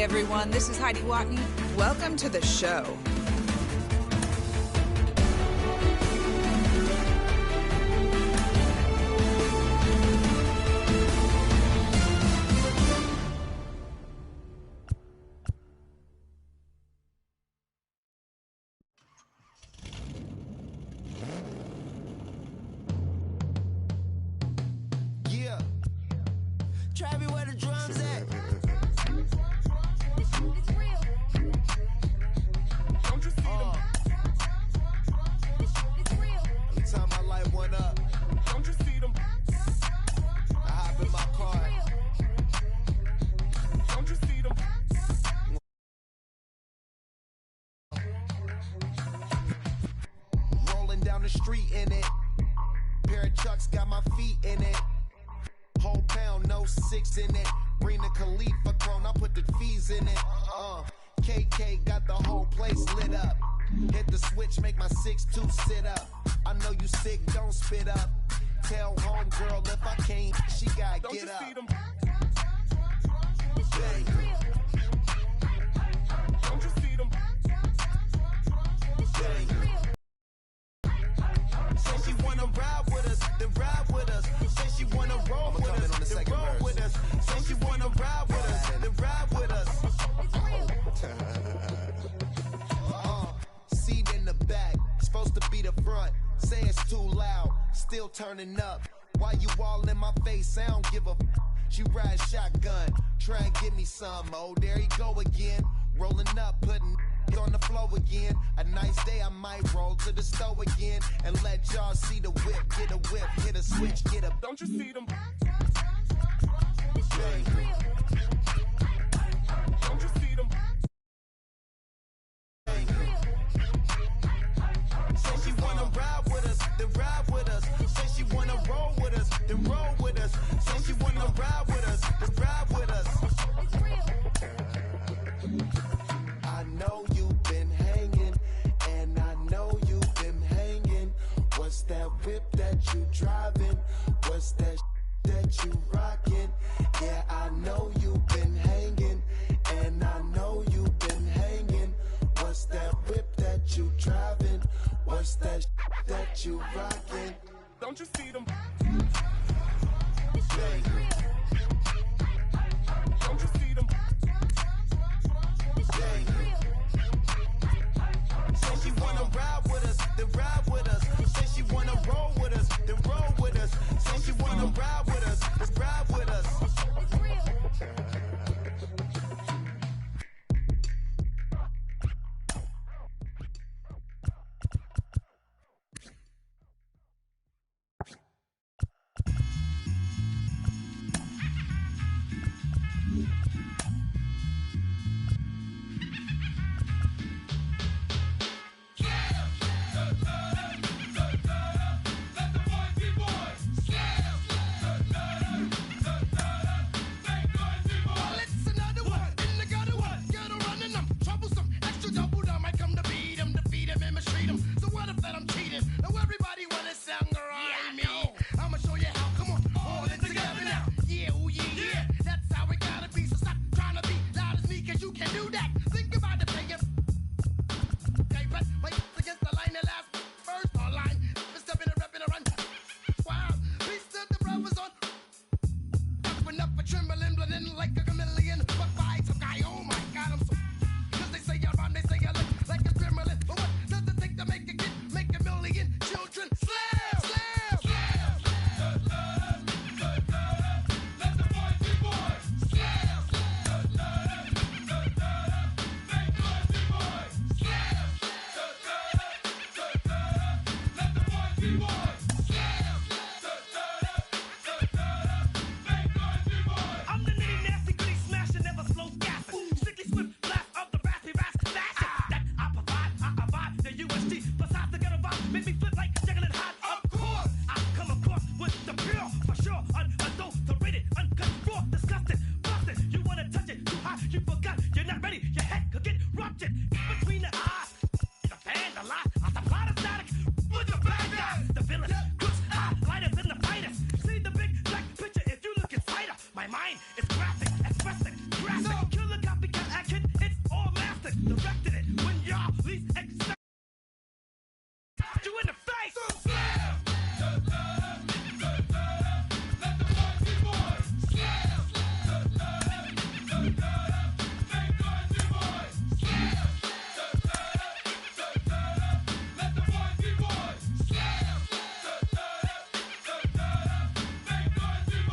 everyone, this is Heidi Watney. Welcome to the show. Yeah. Travis, where the drums at? Time I light one up. Don't you see them? I hop in my car. Don't you see them? Rolling down the street in it. Pair of chucks got my feet in it. Whole pound, no six in it. Bring the Khalifa clone, I put the fees in it. KK got the whole place lit up. Hit the switch, make my 6'2" sit up. I know you sick, don't spit up. Tell homegirl if I can't, she gotta don't get up. Bang. Don't you see them? Bang. Say she wanna ride with us, then ride with us. Say she wanna roll with us, then roll with us. Say she wanna ride with us, then ride with us. Seat in the back, supposed to be the front. Say it's too loud, still turning up. Why you all in my face? I don't give a f. She ride shotgun, try and give me some. Oh, there he go again. Rolling up, putting it on the floor again. A nice day, I might roll to the store again and let y'all see the whip. Get a whip, hit a switch, get a. Don't you see them? Bang. Don't you see them? Bang. Say she wanna ride with us, then ride with us. Say she wanna roll with us, then roll with us. Say she wanna ride with us, then ride with us. I know you've been hanging, and I know you've been hanging. What's that whip that you driving? What's that that you rocking? Yeah, I know you've been hanging, and I know you've been hanging. What's that whip that you driving? What's that that you rocking? Don't you see them? Bang. Don't you see them? Bang. Say she wanna ride with us, then ride with us. Say she wanna roll with us, then roll with us. Say she wanna ride with us, then ride with us. My mind is graphic, expressing, graphic. Killer copycat justice, directed it when y'all least expect you in the face. Let the boys be boys. Let the boys be boys.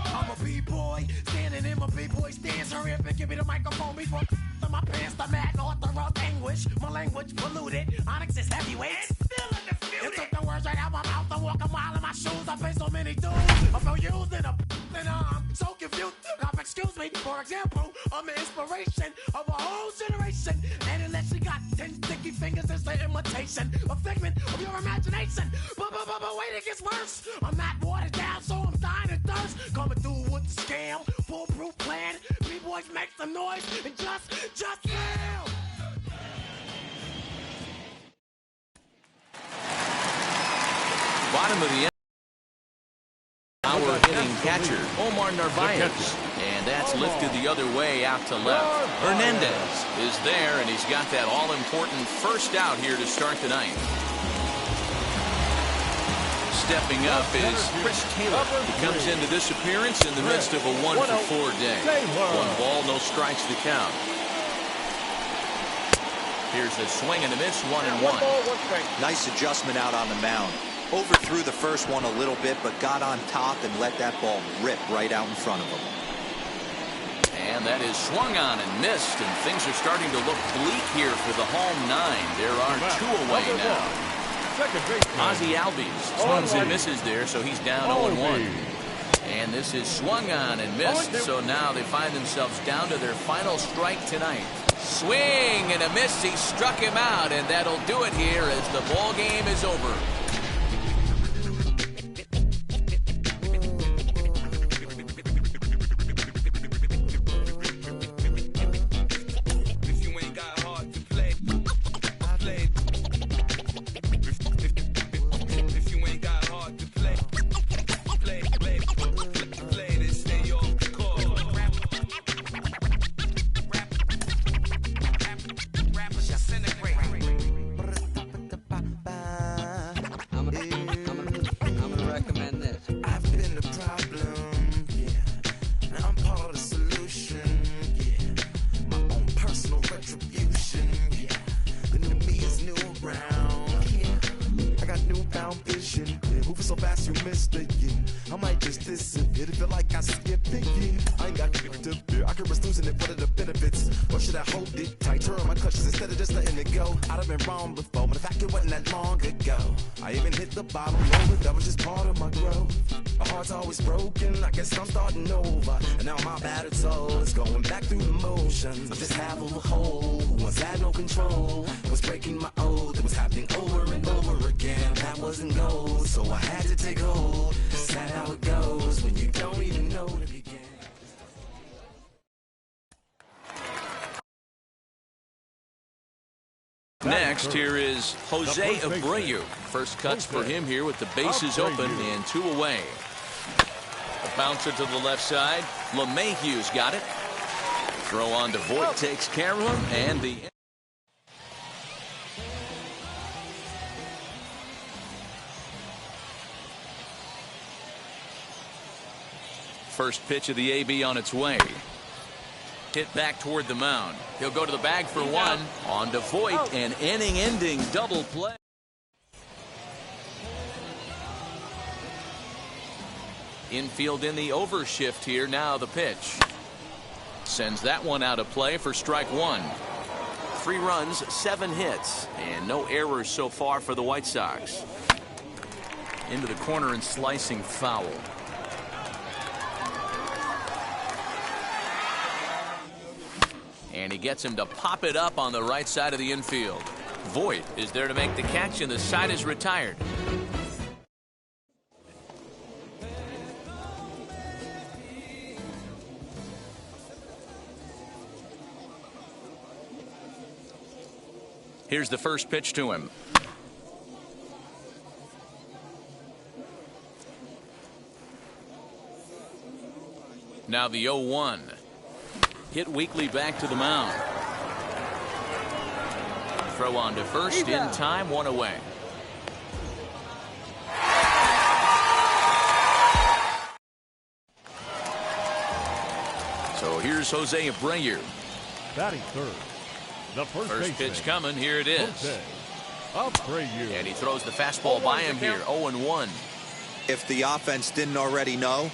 I'm a b-boy, standing in my b-boy stance. Hurry up and give me the microphone before my pants. The mad author of anguish. My language polluted. Onyx is heavyweight. It's still undisputed. It took the words right out my mouth to walk a mile in my shoes. I face so many dudes. I feel used in and I'm so confused. Now, excuse me, for example, I'm the inspiration of a whole generation. And unless you got 10 sticky fingers, it's the imitation, a figment of your imagination. But wait, it gets worse. I'm not watered down, so I'm dying of thirst. Coming through with the scam, foolproof plan. B-boys make some noise and just fail. Bottom of the end. Our hitting catcher, Omar Narvaez. And that's lifted the other way out to left. Hernandez is there, and he's got that all-important first out here to start the ninth. Stepping up is Chris Taylor. He comes into this appearance in the midst of a 1-for-4 day. 1 ball, no strikes to count. Here's a swing and a miss, 1-1. Nice adjustment out on the mound. Overthrew the first one a little bit, but got on top and let that ball rip right out in front of him. And that is swung on and missed, and things are starting to look bleak here for the home 9. There are 2 away now. Ozzie Albies swings and misses there, so he's down 0-1. And this is swung on and missed, so now they find themselves down to their final strike tonight. Swing and a miss. He struck him out, and that'll do it here as the ball game is over. Next, here is Jose Abreu. First cuts for him here with the bases open and 2 away. A bouncer to the left side. LeMahieu's got it. Throw on to Voit takes care of him, and the first pitch of the AB on its way. Hit back toward the mound. He'll go to the bag for 1. On to Voit, an inning-ending double play. Infield in the overshift here. Now the pitch. Sends that one out of play for strike 1. 3 runs, 7 hits, and no errors so far for the White Sox. Into the corner and slicing foul. And he gets him to pop it up on the right side of the infield. Voit is there to make the catch, and the side is retired. Here's the first pitch to him. Now the 0-1. Hit weakly back to the mound. Throw on to first in time, 1 away. So here's Jose Abreu. Batting third. The First pitch coming. Here it is. Abreu. And he throws the fastball by him here. 0-1. If the offense didn't already know,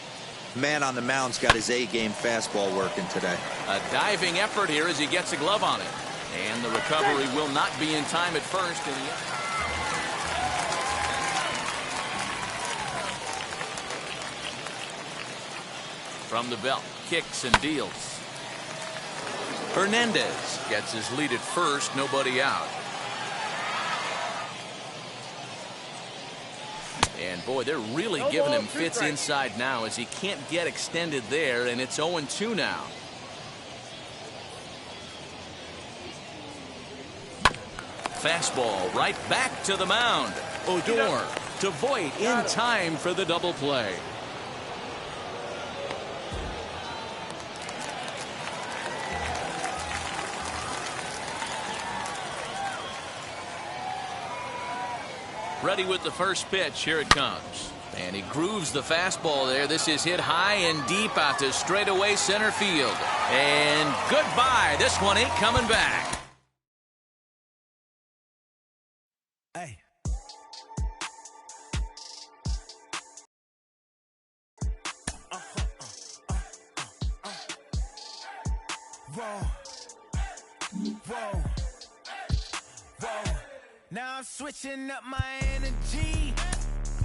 man on the mound's got his A-game fastball working today. A diving effort here as he gets a glove on it. And the recovery will not be in time at first. From the belt, kicks and deals. Hernandez gets his lead at first, nobody out. And boy, they're really giving him fits inside now as he can't get extended there, and it's 0-2 now. Fastball right back to the mound. Odor to Voit in time for the double play. Ready with the first pitch. Here it comes. And he grooves the fastball there. This is hit high and deep out to straightaway center field. And goodbye. This one ain't coming back. Hey. Whoa. Whoa. Whoa. Now I'm switching up my energy.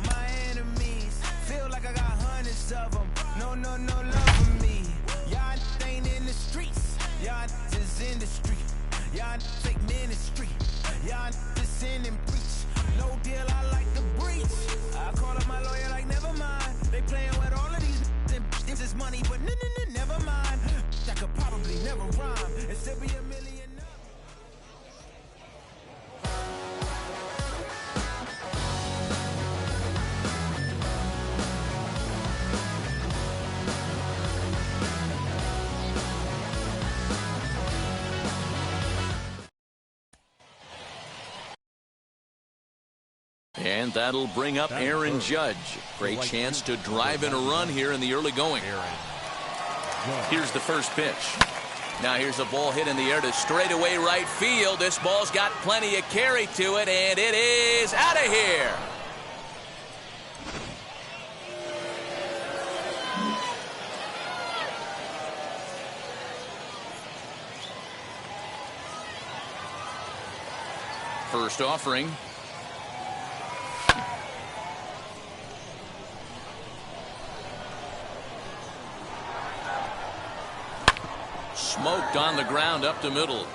My enemies feel like I got hundreds of them. No love for me. Y'all ain't in the streets. Y'all is in the street. Y'all take ministry. Y'all just sin and preach. No deal, I like the breach. I call up my lawyer like, never mind. They playing with all of these and this is money, but never mind. I could probably never rhyme and still be a million. And that'll bring up Aaron Judge. Great chance to drive in a run here in the early going. Here's the first pitch. Now here's a ball hit in the air to straightaway right field. This ball's got plenty of carry to it, and it is out of here. First offering. Smoked on the ground up the middle.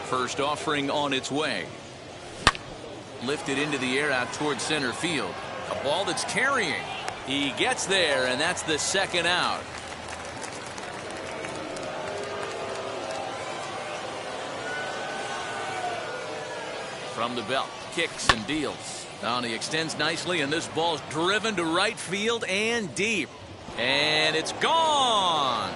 First offering on its way. Lifted into the air out towards center field. A ball that's carrying. He gets there, and that's the second out. From the belt, kicks and deals. Now he extends nicely, and this ball's driven to right field and deep. And it's gone.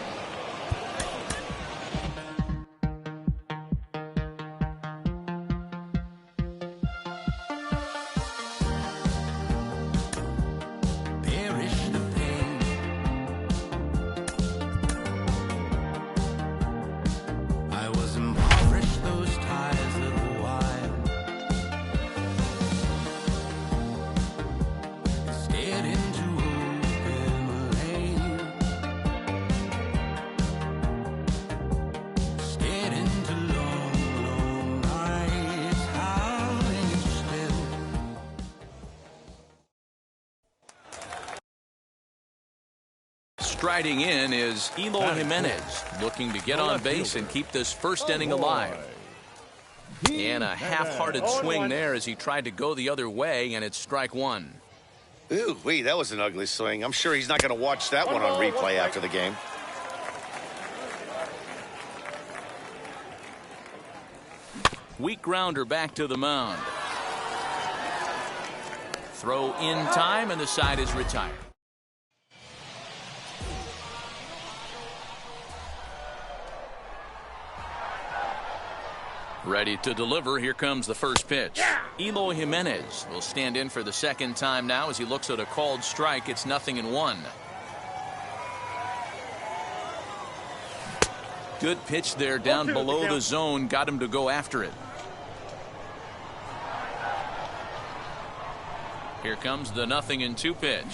Striding in is Eloy Jimenez, looking to get on base and keep this first inning alive. And a half-hearted swing there as he tried to go the other way, and it's strike one. Ooh, wee, that was an ugly swing. I'm sure he's not going to watch that one on replay after the game. Weak grounder back to the mound. Throw in time, and the side is retired. Ready to deliver. Here comes the first pitch. Eloy Jimenez will stand in for the second time now as he looks at a called strike. It's 0-1. Good pitch there down below the zone. Got him to go after it. Here comes the 0-2 pitch.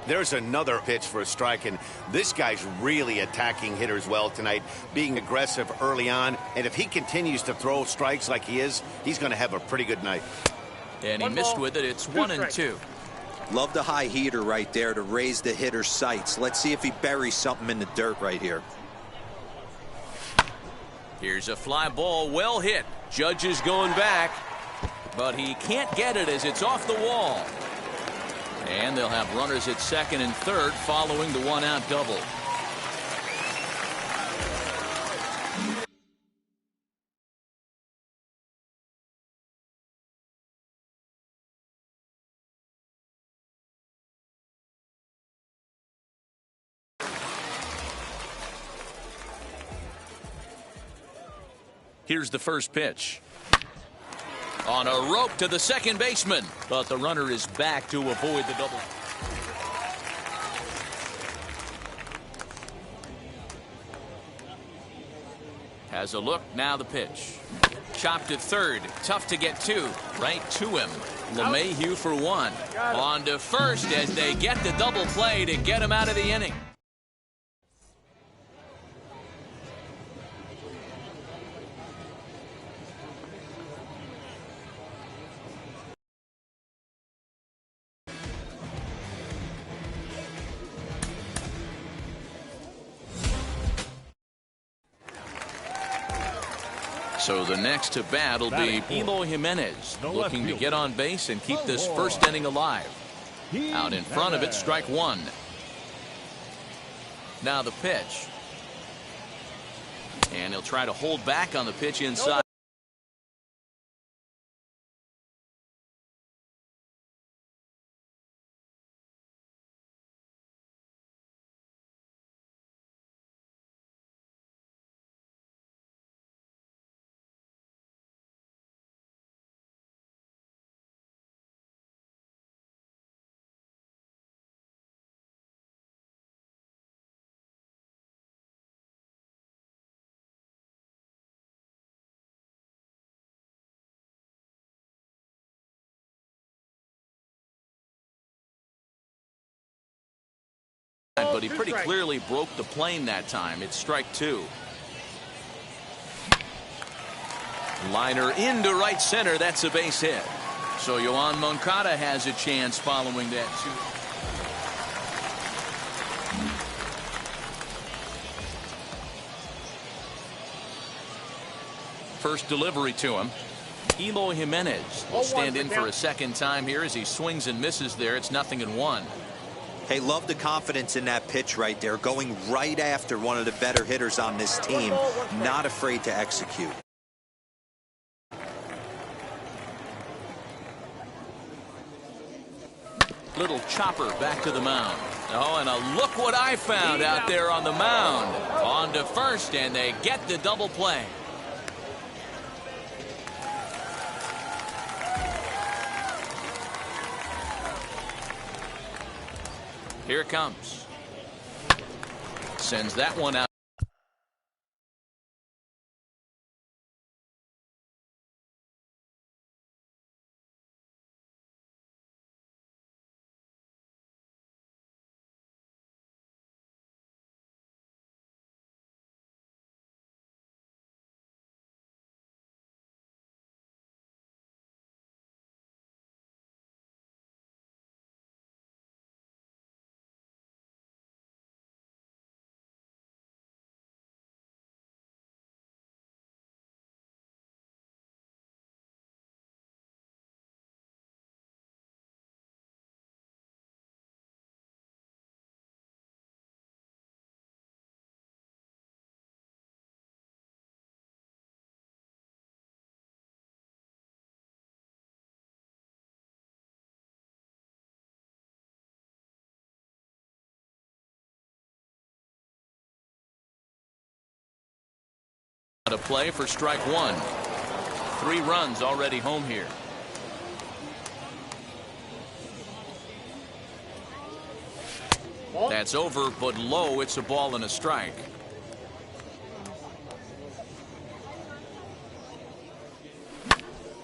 There's another pitch for a strike, and this guy's really attacking hitters well tonight, being aggressive early on. And if he continues to throw strikes like he is, he's going to have a pretty good night. And he missed with it. It's 1-2. Love the high heater right there to raise the hitter's sights. Let's see if he buries something in the dirt right here. Here's a fly ball, well hit. Judge is going back, but he can't get it as it's off the wall. And they'll have runners at second and third following the one-out double. Here's the first pitch. On a rope to the second baseman, but the runner is back to avoid the double. Has a look, now the pitch. Chopped at third, tough to get to, right to him. LeMahieu for one. On to first as they get the double play to get him out of the inning. So the next to bat will be Eloy Jimenez, looking to get on base and keep this first inning alive. Out in front of it, strike one. Now the pitch. And he'll try to hold back on the pitch inside. But he pretty clearly broke the plane that time. It's strike two. Liner into right center. That's a base hit. So Yoan Moncada has a chance following that too. First delivery to him. Eloy Jimenez will stand in for a second time here as he swings and misses there. It's 0-1. Hey, love the confidence in that pitch right there, going right after one of the better hitters on this team, not afraid to execute. Little chopper back to the mound. Oh, and a look what I found out there on the mound. On to first, and they get the double play. Here it comes. Sends that one out. To play for strike one. 3 runs already home here. That's over, but low. It's a ball and a strike.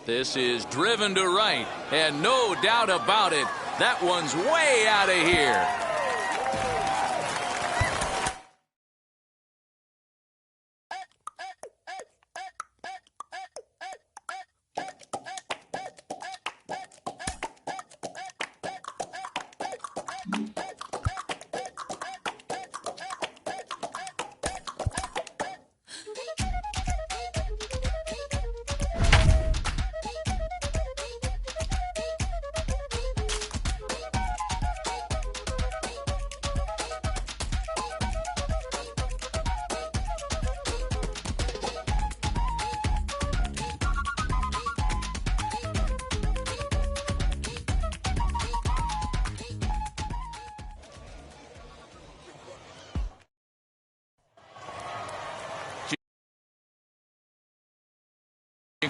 This is driven to right, and no doubt about it, that one's way out of here.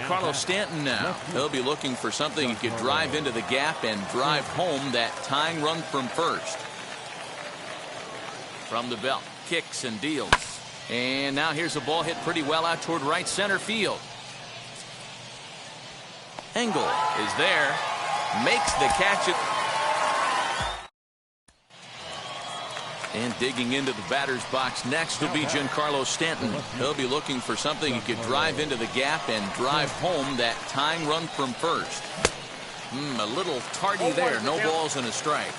Carlos Stanton now. He'll be looking for something he could drive into the gap and drive home that tying run from first. From the belt, kicks and deals. And now here's a ball hit pretty well out toward right center field. Engel is there, makes the catch. And digging into the batter's box next will be Giancarlo Stanton. He'll be looking for something he could drive into the gap and drive home that tying run from first. A little tardy there. No balls and a strike.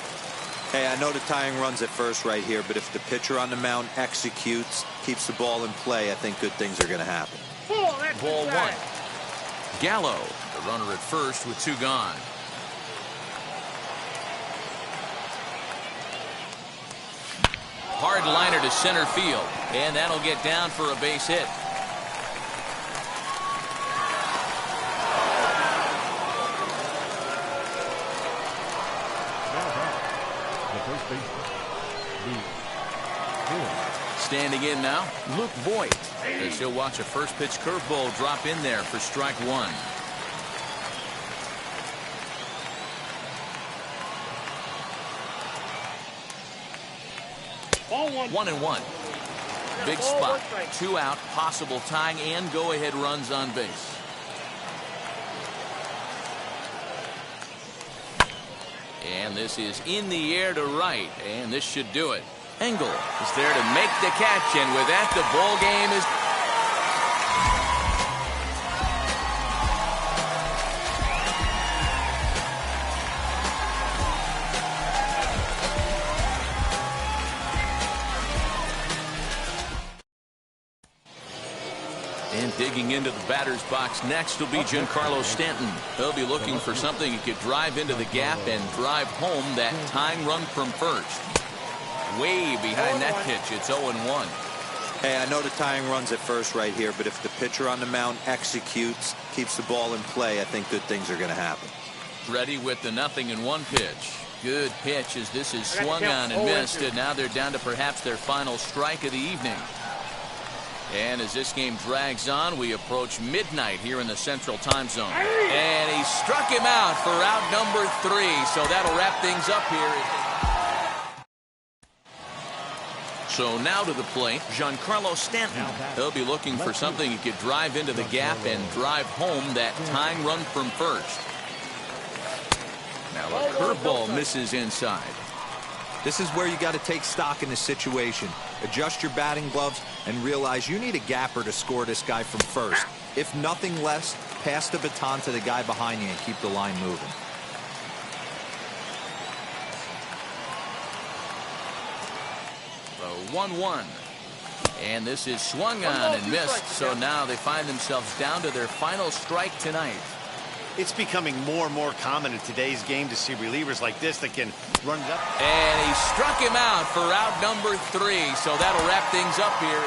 Hey, I know the tying run's at first right here, but if the pitcher on the mound executes, keeps the ball in play, I think good things are going to happen. Ball one. Gallo, the runner at first with 2 gone. Hard liner to center field, and that'll get down for a base hit. Standing in now, Luke Voigt, as he'll watch a first pitch curveball drop in there for strike one. One and one. Big spot. 2 out. Possible tying and go-ahead runs on base. And this is in the air to right, and this should do it. Engel is there to make the catch, and with that, the ball game is. And digging into the batter's box next will be Giancarlo Stanton. He'll be looking for something he could drive into the gap and drive home that tying run from first. Way behind that pitch. It's 0-1. Hey, I know the tying run's at first right here, but if the pitcher on the mound executes, keeps the ball in play, I think good things are going to happen. Ready with the 0-1 pitch. Good pitch as this is swung on and missed, and now they're down to perhaps their final strike of the evening. And as this game drags on, we approach midnight here in the Central Time Zone. And he struck him out for out number 3, so that'll wrap things up here. So now to the plate, Giancarlo Stanton. He'll be looking for something he could drive into the gap and drive home that tying run from first. Now a curveball misses inside. This is where you got to take stock in the situation. Adjust your batting gloves and realize you need a gapper to score this guy from first. If nothing less, pass the baton to the guy behind you and keep the line moving. The 1-1. And this is swung on and missed, so now they find themselves down to their final strike tonight. It's becoming more and more common in today's game to see relievers like this that can run it up. And he struck him out for out number 3, so that'll wrap things up here.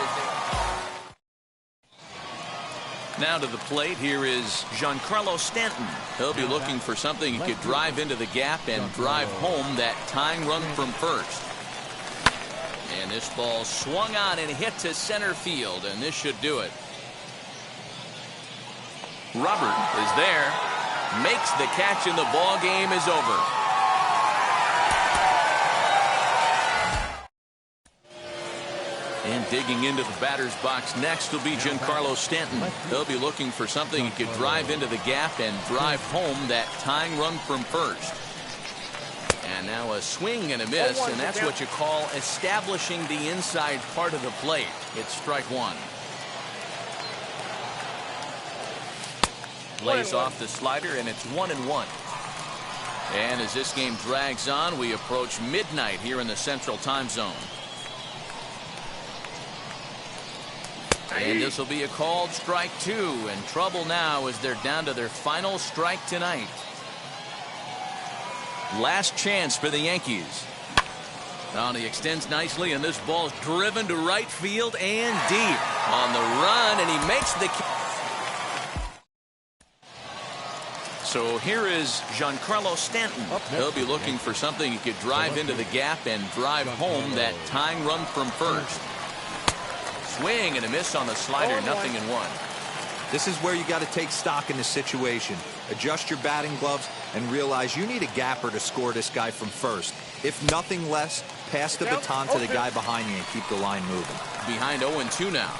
Now to the plate, here is Giancarlo Stanton. He'll be looking for something he could drive into the gap and drive home that tying run from first. And this ball swung on and hit to center field, and this should do it. Robert is there, makes the catch, and the ball game is over. And digging into the batter's box next will be Giancarlo Stanton. He'll be looking for something he could drive into the gap and drive home that tying run from first. And now a swing and a miss, and that's what you call establishing the inside part of the plate. It's strike one. Lays off the slider, and it's 1-1. And as this game drags on, we approach midnight here in the Central Time Zone. And this will be a called strike two, and trouble now as they're down to their final strike tonight. Last chance for the Yankees. Now he extends nicely, and this ball is driven to right field and deep on the run, and he makes the. So here is Giancarlo Stanton. He'll be looking for something he could drive into the gap and drive home that tying run from first. Swing and a miss on the slider, 0-1. This is where you got to take stock in the situation. Adjust your batting gloves and realize you need a gapper to score this guy from first. If nothing less, pass the baton to the guy behind you and keep the line moving. Behind 0-2 now.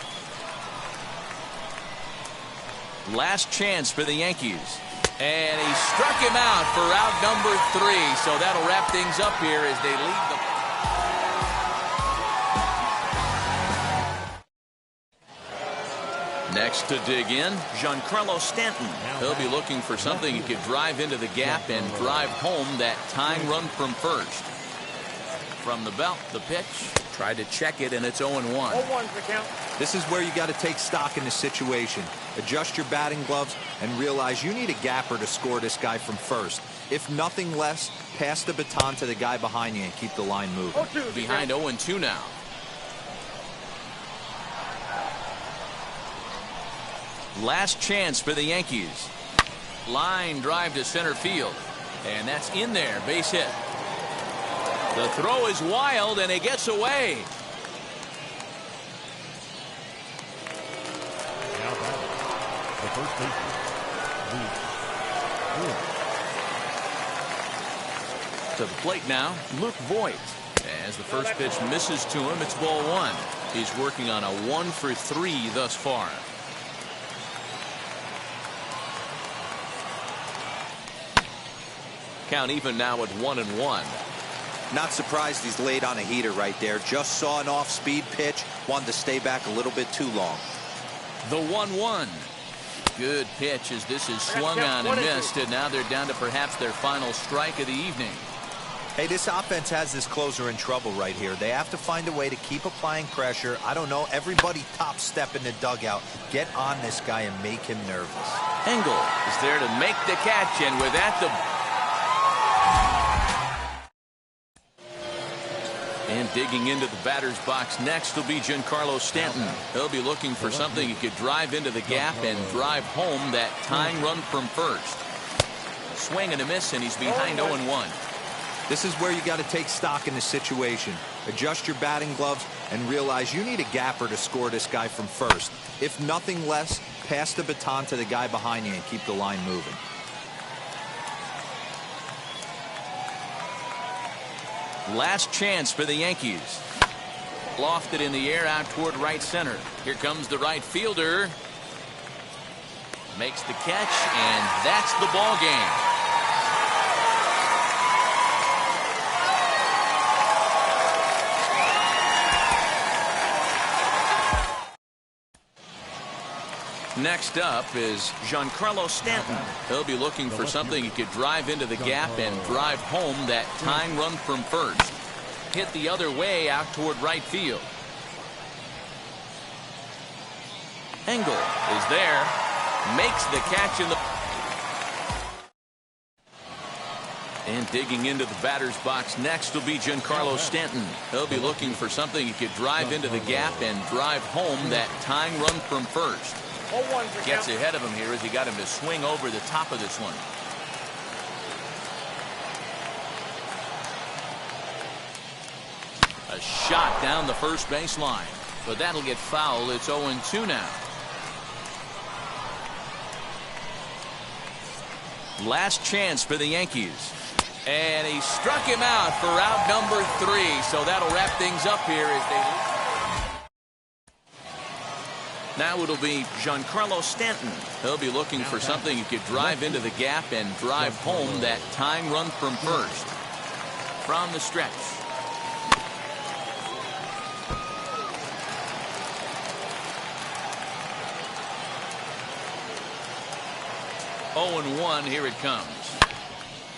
Last chance for the Yankees. And he struck him out for out number 3. So that'll wrap things up here as they leave the. Next to dig in, Giancarlo Stanton. He'll be looking for something he could drive into the gap and drive home that tying run from first. From the belt, the pitch. Tried to check it, and it's 0-1. 0-1's the count. This is where you got to take stock in the situation. Adjust your batting gloves and realize you need a gapper to score this guy from first. If nothing less, pass the baton to the guy behind you and keep the line moving. Behind 0-2 now. Last chance for the Yankees. Line drive to center field. And that's in there. Base hit. The throw is wild, and it gets away. Now batting, the first baseman, To the plate now, Luke Voigt. As the first pitch misses to him, it's ball one. He's working on a 1-for-3 thus far. Count even now at 1-1. Not surprised he's laid on a heater right there. Just saw an off-speed pitch. Wanted to stay back a little bit too long. The 1-1. Good pitch as this is swung on and missed, and now they're down to perhaps their final strike of the evening. Hey, this offense has this closer in trouble right here. They have to find a way to keep applying pressure. I don't know, everybody top step in the dugout. Get on this guy and make him nervous. Engel is there to make the catch, and with that, And digging into the batter's box next will be Giancarlo Stanton. He'll be looking for something he could drive into the gap and drive home that tying run from first. Swing and a miss, and he's behind 0-1. This is where you got to take stock in the situation. Adjust your batting gloves and realize you need a gapper to score this guy from first. If nothing less, pass the baton to the guy behind you and keep the line moving. Last chance for the Yankees. Lofted in the air out toward right center. Here comes the right fielder. Makes the catch, and that's the ball game. Next up is Giancarlo Stanton. He'll be looking for something he could drive into the gap and drive home that tying run from first. Hit the other way out toward right field. Engel is there. Makes the catch in the. And digging into the batter's box next will be Giancarlo Stanton. He'll be looking for something he could drive into the gap and drive home that tying run from first. Gets ahead of him here as he got him to swing over the top of this one. A shot down the first baseline, but that'll get foul. It's 0-2 now. Last chance for the Yankees. And he struck him out for out number 3. So that'll wrap things up here as they... Now it'll be Giancarlo Stanton. He'll be looking for something he could drive into the gap and drive home that tying run from first. From the stretch. Oh, and 1, here it comes.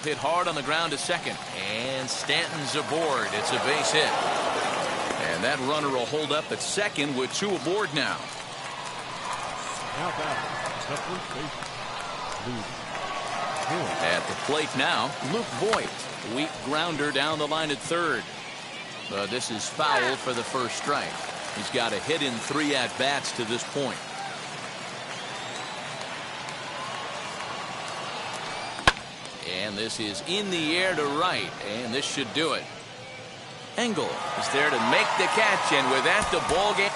Hit hard on the ground to second. And Stanton's aboard. It's a base hit. And that runner will hold up at second with 2 aboard now. At the plate now, Luke Voigt. Weak grounder down the line at third. But this is foul for the first strike. He's got a hit in 3 at-bats to this point. And this is in the air to right, and this should do it. Engel is there to make the catch, and with that, the ball game.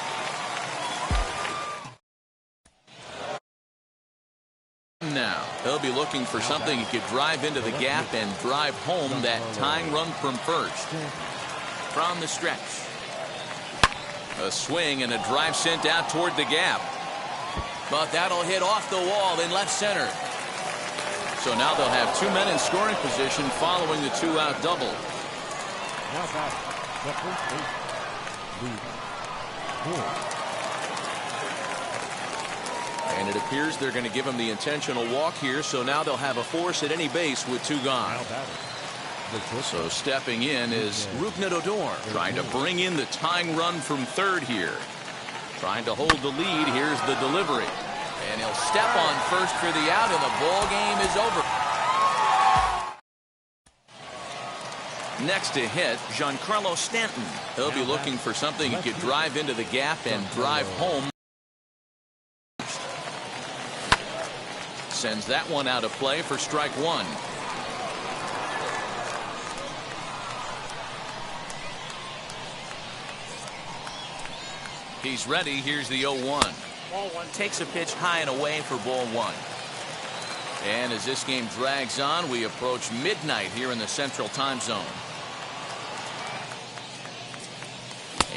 Now he'll be looking for something he could drive into the gap and drive home that tying run from first. From the stretch. A swing and a drive sent out toward the gap. But that'll hit off the wall in left center. So now they'll have 2 men in scoring position following the 2-out double. Now back, the first base, and it appears they're going to give him the intentional walk here, so now they'll have a force at any base with 2 gone. So stepping in is Rougned Odor, trying to bring in the tying run from third here. Trying to hold the lead. Here's the delivery. And he'll step on first for the out, and the ball game is over. Next to hit, Giancarlo Stanton. He'll be looking for something he could drive into the gap and drive home. Sends that one out of play for strike 1. He's ready. Here's the 0-1. Takes a pitch high and away for ball 1. And as this game drags on, we approach midnight here in the Central Time Zone.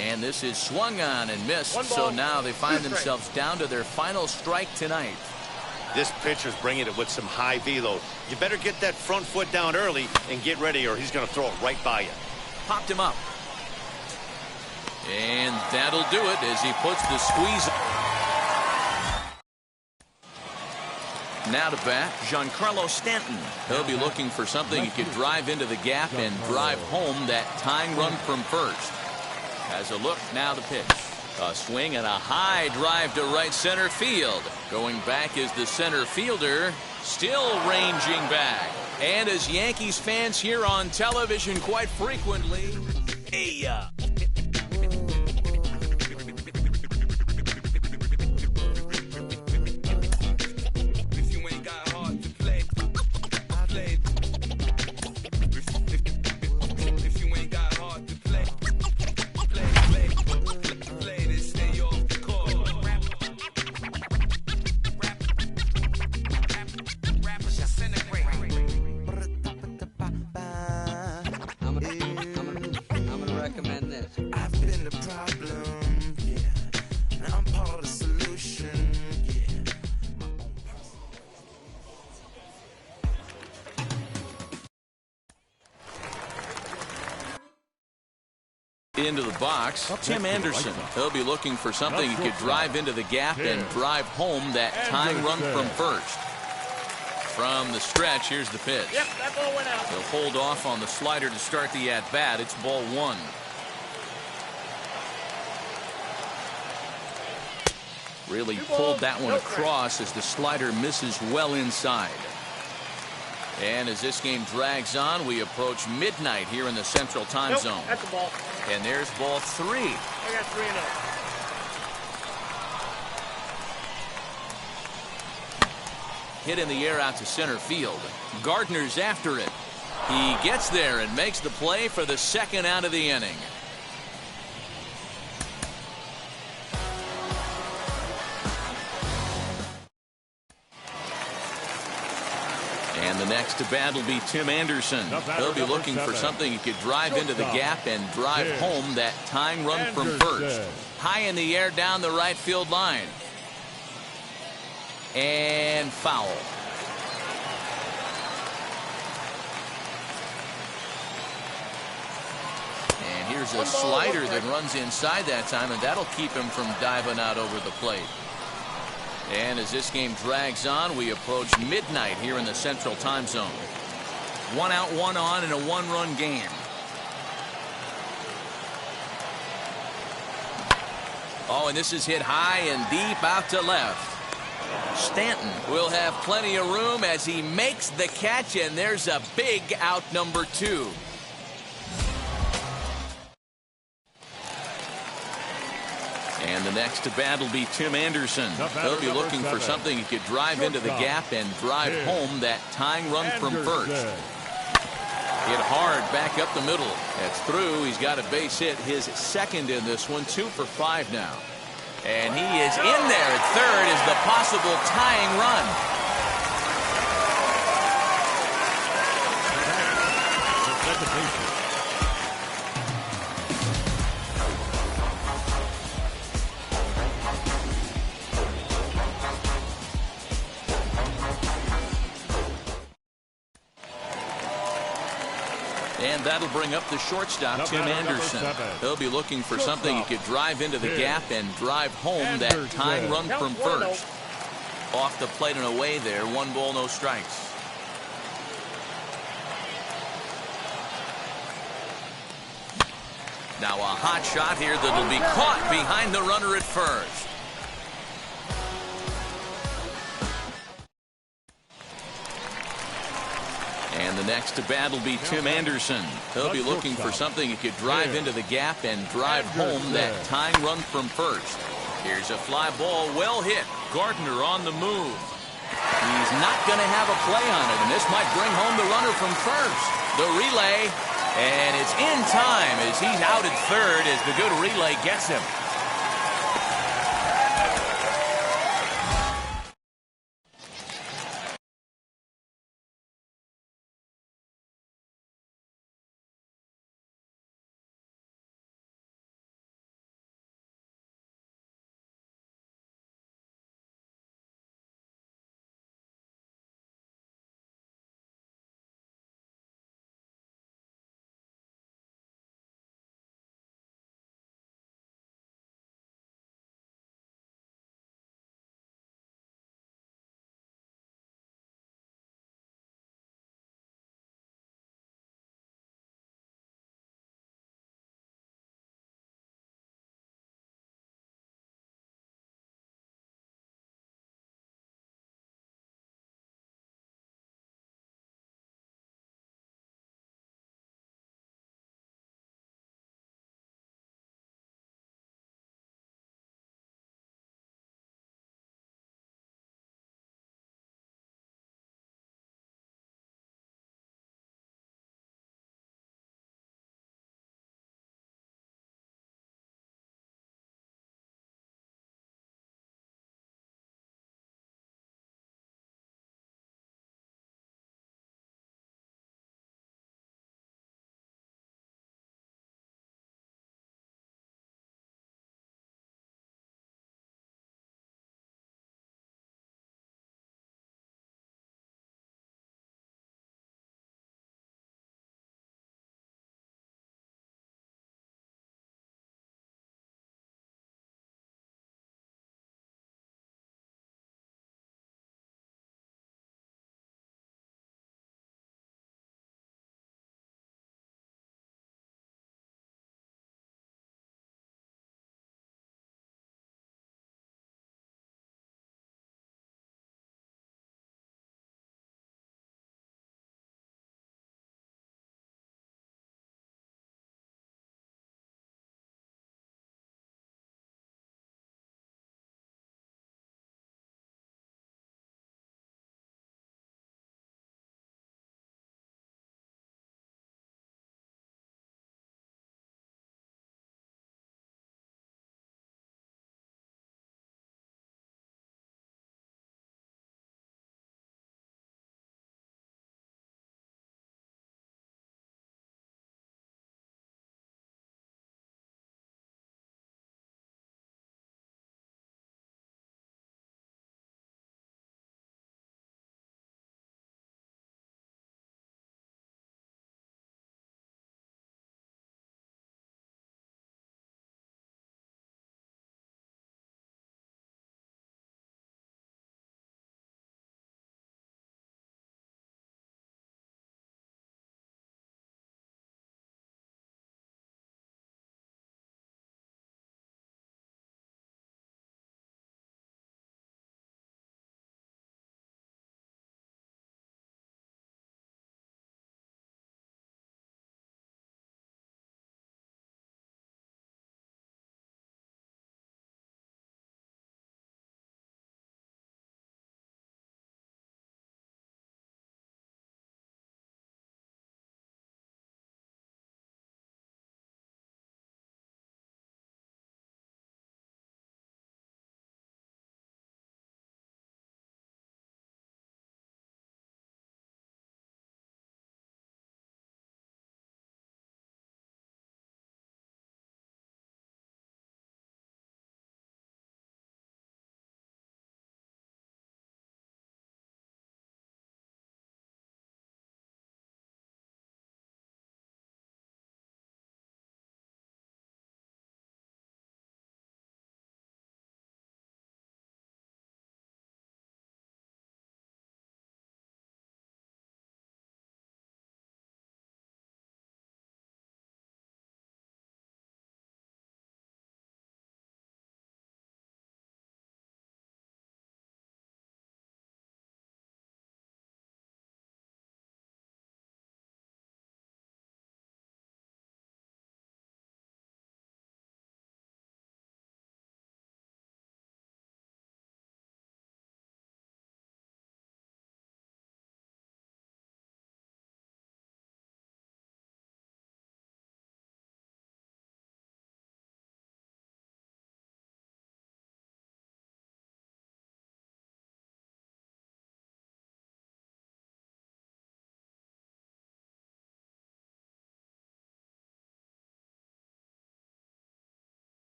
And this is swung on and missed. So now they find themselves down to their final strike tonight. This pitcher's bringing it with some high velo. You better get that front foot down early and get ready, or he's going to throw it right by you. Popped him up. And that'll do it as he puts the squeeze. Now to bat, Giancarlo Stanton. He'll be looking for something he could drive into the gap and drive home that tying run from first. As a look, now the pitch. A swing and a high drive to right center field. Going back is the center fielder, still ranging back. And as Yankees fans hear on television quite frequently, hey, into the box, Tim Anderson. He'll be looking for something he could drive into the gap and drive home that tying run from first. From the stretch, here's the pitch. Yep, that ball went out. He'll hold off on the slider to start the at-bat. It's ball 1. Really pulled that one across as the slider misses well inside. And as this game drags on, we approach midnight here in the Central Time Zone. That's a ball. And there's ball 3. I got 3-0. Hit in the air out to center field. Gardner's after it. He gets there and makes the play for the second out of the inning. And the next to bat will be Tim Anderson. He'll be looking for something he could drive into the gap and drive home that tying run from first. High in the air down the right field line. And foul. And here's a slider that runs inside that time, and that'll keep him from diving out over the plate. And as this game drags on, we approach midnight here in the Central Time Zone. 1 out, 1 on in a 1-run game. Oh, and this is hit high and deep out to left. Stanton will have plenty of room as he makes the catch, and there's a big out number 2. And the next to bat will be Tim Anderson. He'll be looking for something he could drive into the gap and drive home that tying run from first. Hit hard back up the middle. That's through. He's got a base hit, his second in this one. 2 for 5 now. And he is in there at third as the possible tying run. And that'll bring up the shortstop, Tim Anderson. He'll be looking for something he could drive into the gap and drive home that tying run from first. Off the plate and away there. 1 ball, no strikes. Now a hot shot here that'll be caught behind the runner at first. And the next to bat will be Tim Anderson. He'll be looking for something he could drive into the gap and drive home that tying run from first. Here's a fly ball, well hit. Gardner on the move. He's not going to have a play on it, and this might bring home the runner from first. The relay, and it's in time as he's out at third as the good relay gets him.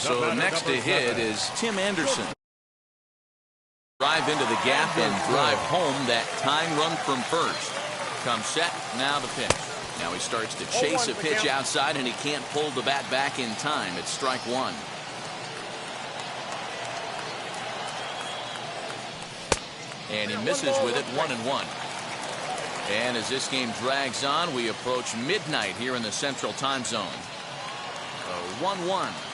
So next to hit is Tim Anderson. Drive into the gap and drive home that tying run from first. Comes set, now the pitch. Now he starts to chase a pitch outside, and he can't pull the bat back in time. It's strike one. And he misses with it, 1-1. And as this game drags on, we approach midnight here in the Central Time Zone. 1-1.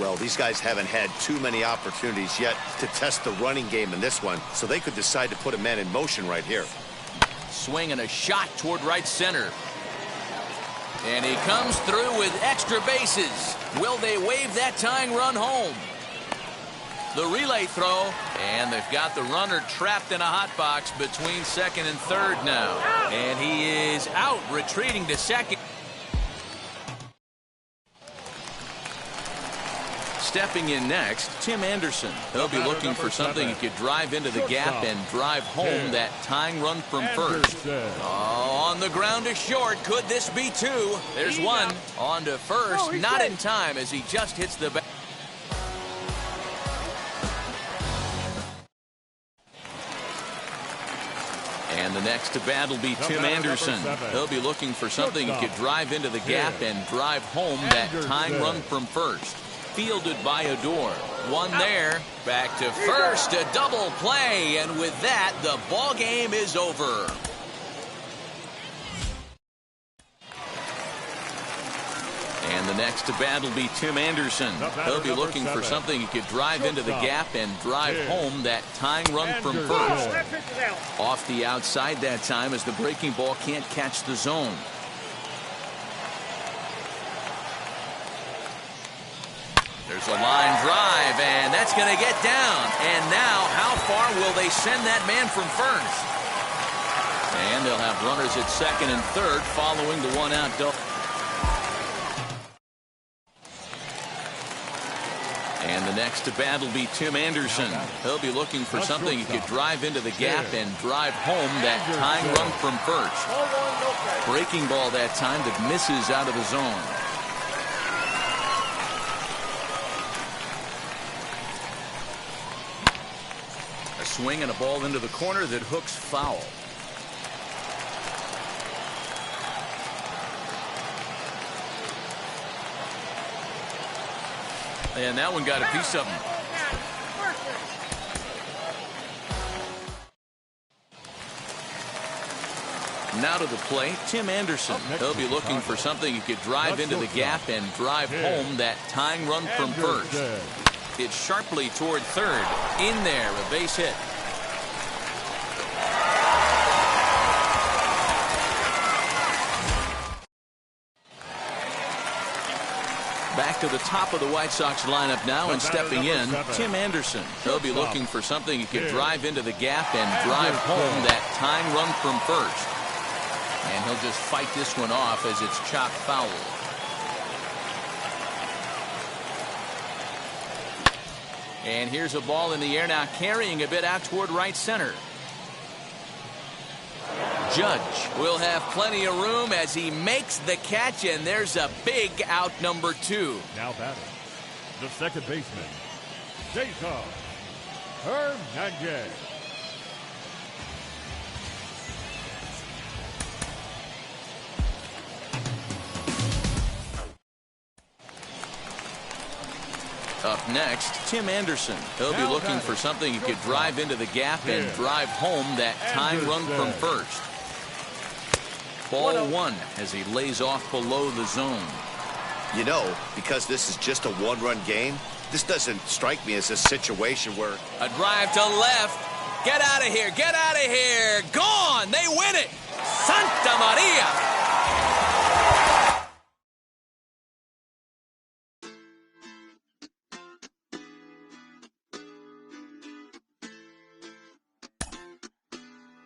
Well, these guys haven't had too many opportunities yet to test the running game in this one, so they could decide to put a man in motion right here. Swing and a shot toward right center. And he comes through with extra bases. Will they wave that tying run home? The relay throw, and they've got the runner trapped in a hot box between second and third now. And he is out, retreating to second. Stepping in next, Tim Anderson. He'll be looking for something he could drive into the gap and drive home that tying run from first. Oh, on the ground to short. Could this be two? There's one. On to first. Not in time as he just hits the back. And the next to bat will be Tim Anderson. He'll be looking for something he could drive into the gap and drive home that tying run from first. Fielded by Odor. One there. Back to first. A double play. And with that, the ball game is over. And the next to bat will be Tim Anderson. He'll be looking for something he could drive into the gap and drive home that tying run from first. Off the outside that time as the breaking ball can't catch the zone. There's a line drive, and that's going to get down. And now, how far will they send that man from first? And they'll have runners at second and third following the one-out double. And the next to bat will be Tim Anderson. He'll be looking for something he could drive into the gap and drive home that tying run from first. Breaking ball that time that misses out of the zone. A swing and a ball into the corner that hooks foul. And that one got a piece of him. Now to the plate, Tim Anderson. He'll be looking for something he could drive into the gap and drive home that tying run from first. It's sharply toward third. In there, a base hit. Back to the top of the White Sox lineup now, and stepping in, Tim Anderson. He'll be looking for something he could drive into the gap and drive home that tying run from first. And he'll just fight this one off as it's chopped foul. And here's a ball in the air now, carrying a bit out toward right center. Judge will have plenty of room as he makes the catch, and there's a big out, number 2. Now batting, the second baseman, Jacob Hernandez. Up next, Tim Anderson. He'll be looking for something he could drive into the gap and drive home that tying run from first. Ball 1 as he lays off below the zone. You know, because this is just a one-run game, this doesn't strike me as a situation where... A drive to left. Get out of here. Get out of here. Gone. They win it. Santa Maria.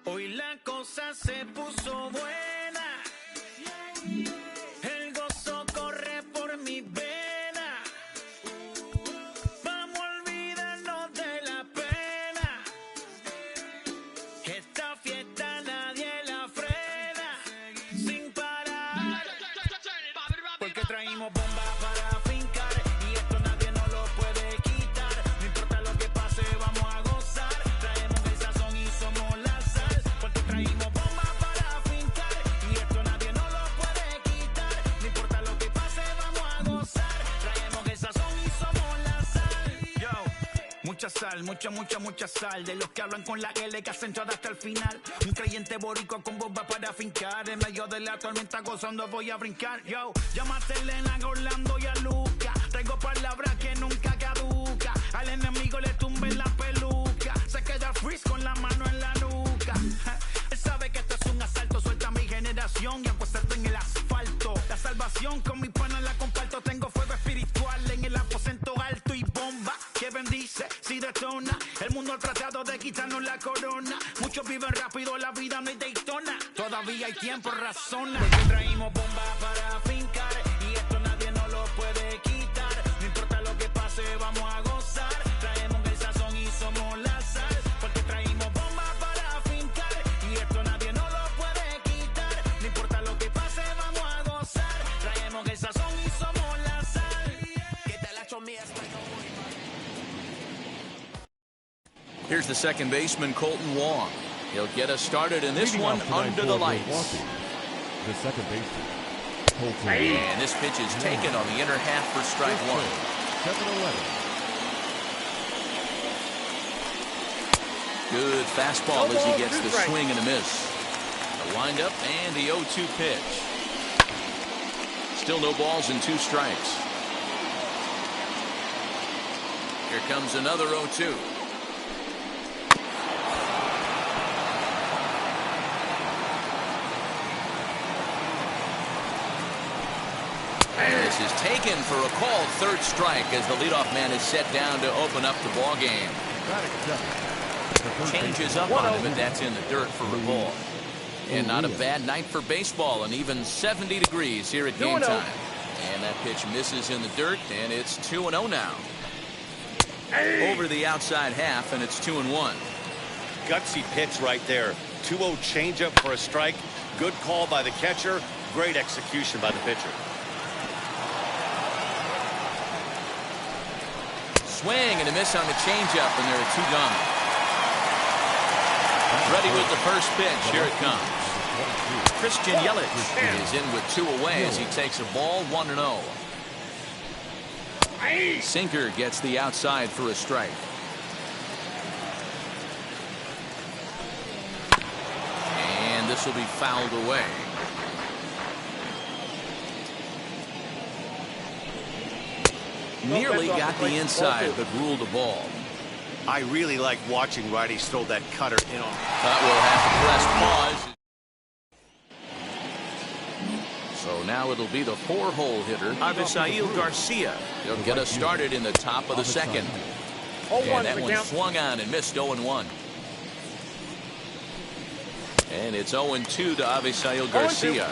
Hoy la cosa se puso buena. El gozo corre por mi vena. Vamos a olvidarnos de la pena. Esta fiesta nadie la frena. Sin parar. Porque traímos bomba para fin. mucha sal, mucha sal. De los que hablan con la L que hacen todo hasta el final. Un creyente boricua con bomba para fincar. En medio de la tormenta gozando voy a brincar. Yo, llámate Elena, Orlando y a Luca. Tengo palabras que nunca caduca. Al enemigo le tumben la peluca. Se queda freeze con la mano en la nuca. Él sabe que esto es un asalto. Suelta mi generación y apuestas en el asfalto. La salvación con mi pana la comparto. Tengo fuego espiritual en el aposento alto y bomba que bendice si detona. El mundo ha tratado de quitarnos la corona. Muchos viven rápido, la vida no hay Daytona. Todavía hay tiempo, razona. Porque traímos bomba para fincar y esto nadie nos lo puede quitar. No importa lo que pase, vamos a gozar. Traemos el sazón y somos la sal. Porque traímos bomba para fincar y esto nadie nos lo puede quitar. No importa lo que pase, vamos a gozar. Traemos el sazón y somos la sal. Que te la chomía. Here's the second baseman, Colton Wong. He'll get us started in this one under the lights. The second baseman, Colton. And this pitch is taken on the inner half for strike one. 7-11. Good fastball as he gets the swing and a miss. The windup and the 0-2 pitch. Still no balls and 2 strikes. Here comes another 0-2. This is taken for a called third strike as the leadoff man is set down to open up the ball game. Changes up on him, and that's in the dirt for a ball. And not a bad night for baseball, and even 70 degrees here at game time. And that pitch misses in the dirt, and it's 2-0 now. Over the outside half, and it's 2-1. Gutsy pitch right there. 2-0 changeup for a strike. Good call by the catcher. Great execution by the pitcher. Swing and a miss on the changeup, and there are 2 gone. Ready with the first pitch. Here it comes. Christian Yelich is in with 2 away as he takes a ball 1-0. Sinker gets the outside for a strike. And this will be fouled away. Nearly got the inside, but ruled a ball. I really like watching righties throw that cutter in on. That will have to press pause. So now it'll be the 4-hole hitter, Avisail Garcia. He'll get us started in the top of the second. And that one swung on and missed 0-1. And it's 0-2 to Avisail Garcia.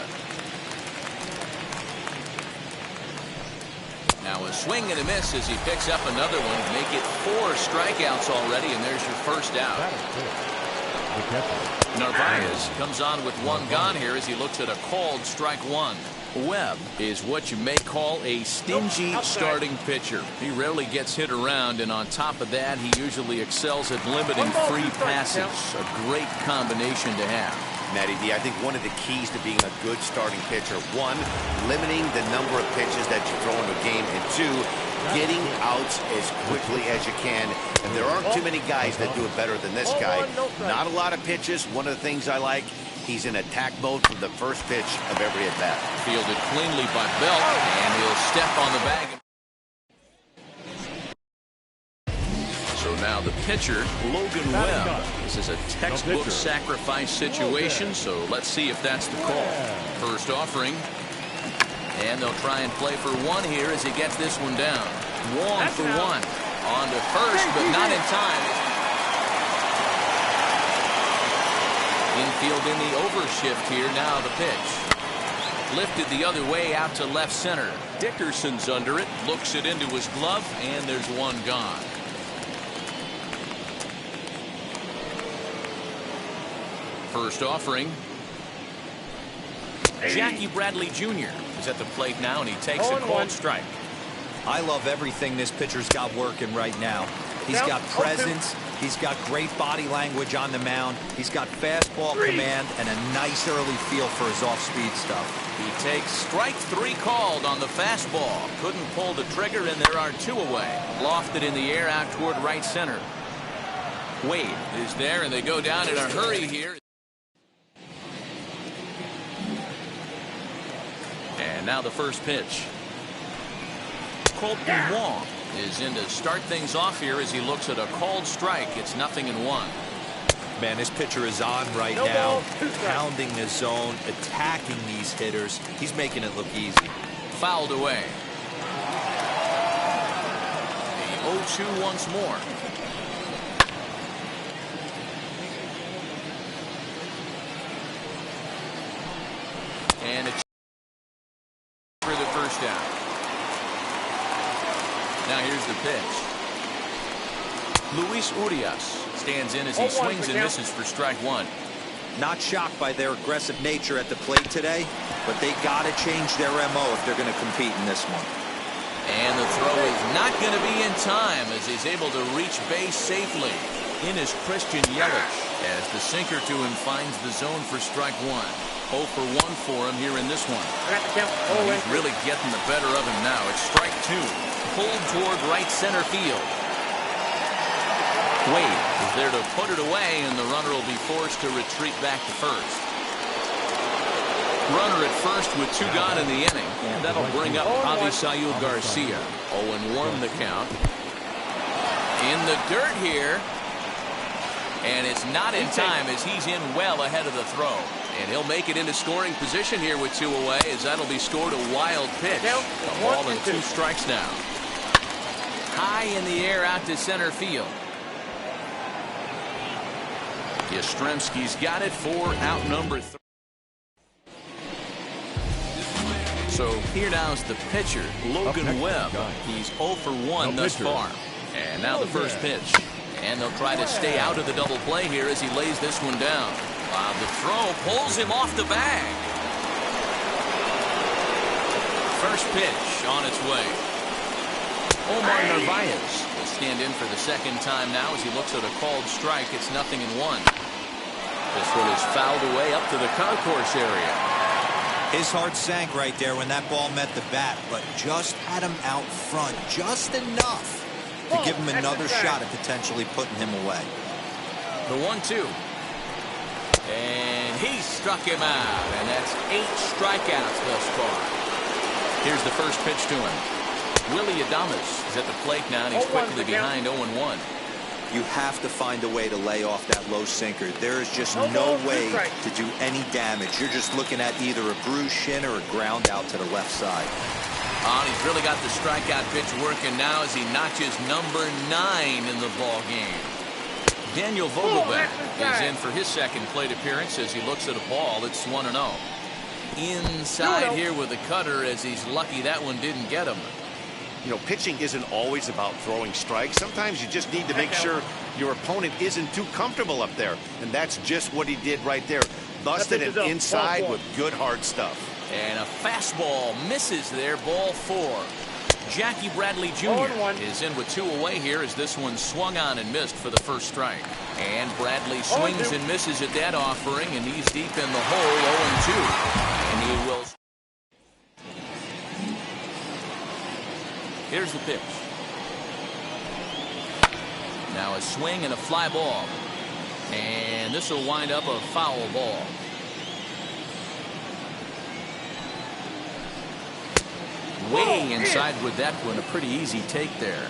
Now a swing and a miss as he picks up another one. Make it 4 strikeouts already, and there's your first out. Narvaez comes on with 1 gone here as he looks at a called strike 1. Webb is what you may call a stingy starting pitcher. He rarely gets hit around, and on top of that, he usually excels at limiting free passes. A great combination to have. Matty D, I think one of the keys to being a good starting pitcher, 1, limiting the number of pitches that you throw into a game, and 2, getting outs as quickly as you can. And there aren't too many guys that do it better than this guy. Not a lot of pitches. One of the things I like, he's in attack mode from the first pitch of every at-bat. Fielded cleanly by Belt, and he'll step on the bag. So now the pitcher, Logan Webb. This is a textbook sacrifice situation, so let's see if that's the call. First offering. And they'll try and play for 1 here as he gets this one down. Wong for 1. On to first, but not in time. Infield in the overshift here. Now the pitch. Lifted the other way out to left center. Dickerson's under it. Looks it into his glove, and there's 1 gone. First offering. Jackie Bradley Jr. is at the plate now, and he takes a called strike. I love everything this pitcher's got working right now. He's got presence. He's got great body language on the mound. He's got fastball command and a nice early feel for his off-speed stuff. He takes strike 3 called on the fastball. Couldn't pull the trigger, and there are 2 away. Lofted in the air out toward right center. Wade is there, and they go down in a hurry here. And now the first pitch. Colton Wong is in to start things off here as he looks at a called strike. It's 0-1. Man, this pitcher is on right now, pounding the zone, attacking these hitters. He's making it look easy. Fouled away. The 0-2 once more. And it's for the first down. Now here's the pitch. Luis Urias stands in as he swings and misses for strike 1. Not shocked by their aggressive nature at the plate today, but they got to change their MO if they're going to compete in this one. And the throw is not going to be in time as he's able to reach base safely. In is Christian Yelich as the sinker to him finds the zone for strike 1. 0 for 1 for him here in this one. He's really getting the better of him now. It's strike 2. Pulled toward right center field. Wade is there to put it away, and the runner will be forced to retreat back to first. Runner at first with 2 gone in the inning, and that'll bring up Avisail Garcia. 0-1 the count. In the dirt here, and it's not in time as he's in well ahead of the throw. And he'll make it into scoring position here with 2 away, as that'll be scored a wild pitch. A ball and 2 strikes now. High in the air out to center field. Yastrzemski's got it for out number 3. So here now is the pitcher, Logan Webb. He's 0 for 1 thus far. And now the first pitch. And they'll try to stay out of the double play here as he lays this one down. The throw pulls him off the bag. First pitch on its way. Omar Narvaez will stand in for the second time now as he looks at a called strike. It's 0-1. This one is fouled away up to the concourse area. His heart sank right there when that ball met the bat, but just had him out front just enough to give him another shot at potentially putting him away. The 1-2. And he struck him out, and that's 8 strikeouts thus far. Here's the first pitch to him. Willie Adames is at the plate now, and he's quickly behind 0-1. You have to find a way to lay off that low sinker. There is just no way to do any damage. You're just looking at either a bruised shin or a ground out to the left side. He's really got the strikeout pitch working now as he notches number 9 in the ball game. Daniel Vogelbach is in for his second plate appearance as he looks at a ball that's 1-0. Inside here with a cutter as he's lucky that one didn't get him. You know, pitching isn't always about throwing strikes. Sometimes you just need to make sure your opponent isn't too comfortable up there. And that's just what he did right there. Busted it inside with good hard stuff. And a fastball misses there, ball 4. Jackie Bradley Jr. is in with 2 away here as this one swung on and missed for the first strike. And Bradley swings and misses at that offering, and he's deep in the hole, 0-2. And he will. Here's the pitch. Now a swing and a fly ball. And this will wind up a foul ball. Way inside with that one. A pretty easy take there.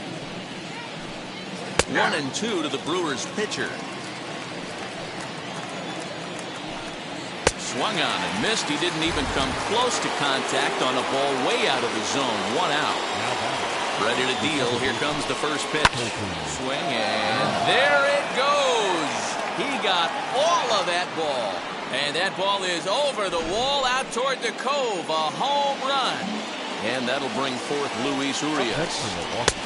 1-2 to the Brewers pitcher. Swung on and missed. He didn't even come close to contact on a ball way out of the zone. 1 out. Ready to deal. Here comes the first pitch. Swing, and there it goes. He got all of that ball. And that ball is over the wall out toward the cove. A home run. And that'll bring forth Luis Urias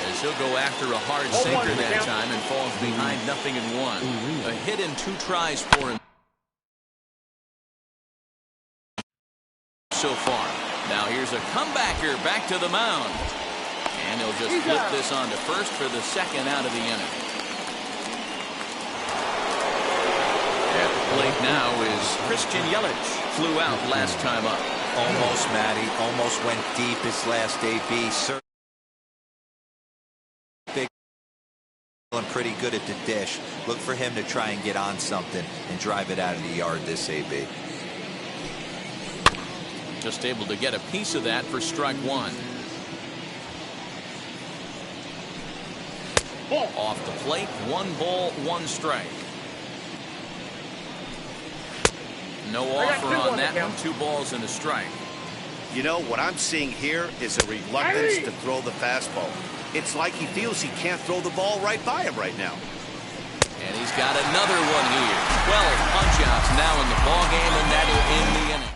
as he'll go after a hard sinker that time and falls behind 0-1. A hit in 2 tries for him so far. Now here's a comebacker back to the mound. And he'll just flip this on to first for the second out of the inning. plate now is Christian Yelich. Flew out last time up. Almost, Matty. Almost went deep his last AB. Big and pretty good at the dish. Look for him to try and get on something and drive it out of the yard this AB. Just able to get a piece of that for strike one. Off the plate, 1 ball, 1 strike. No offer on that one. 2 balls and a strike. You know, what I'm seeing here is a reluctance to throw the fastball. It's like he feels he can't throw the ball right by him right now. And he's got another one here. 12 punch-outs now in the ballgame, and that'll end the inning.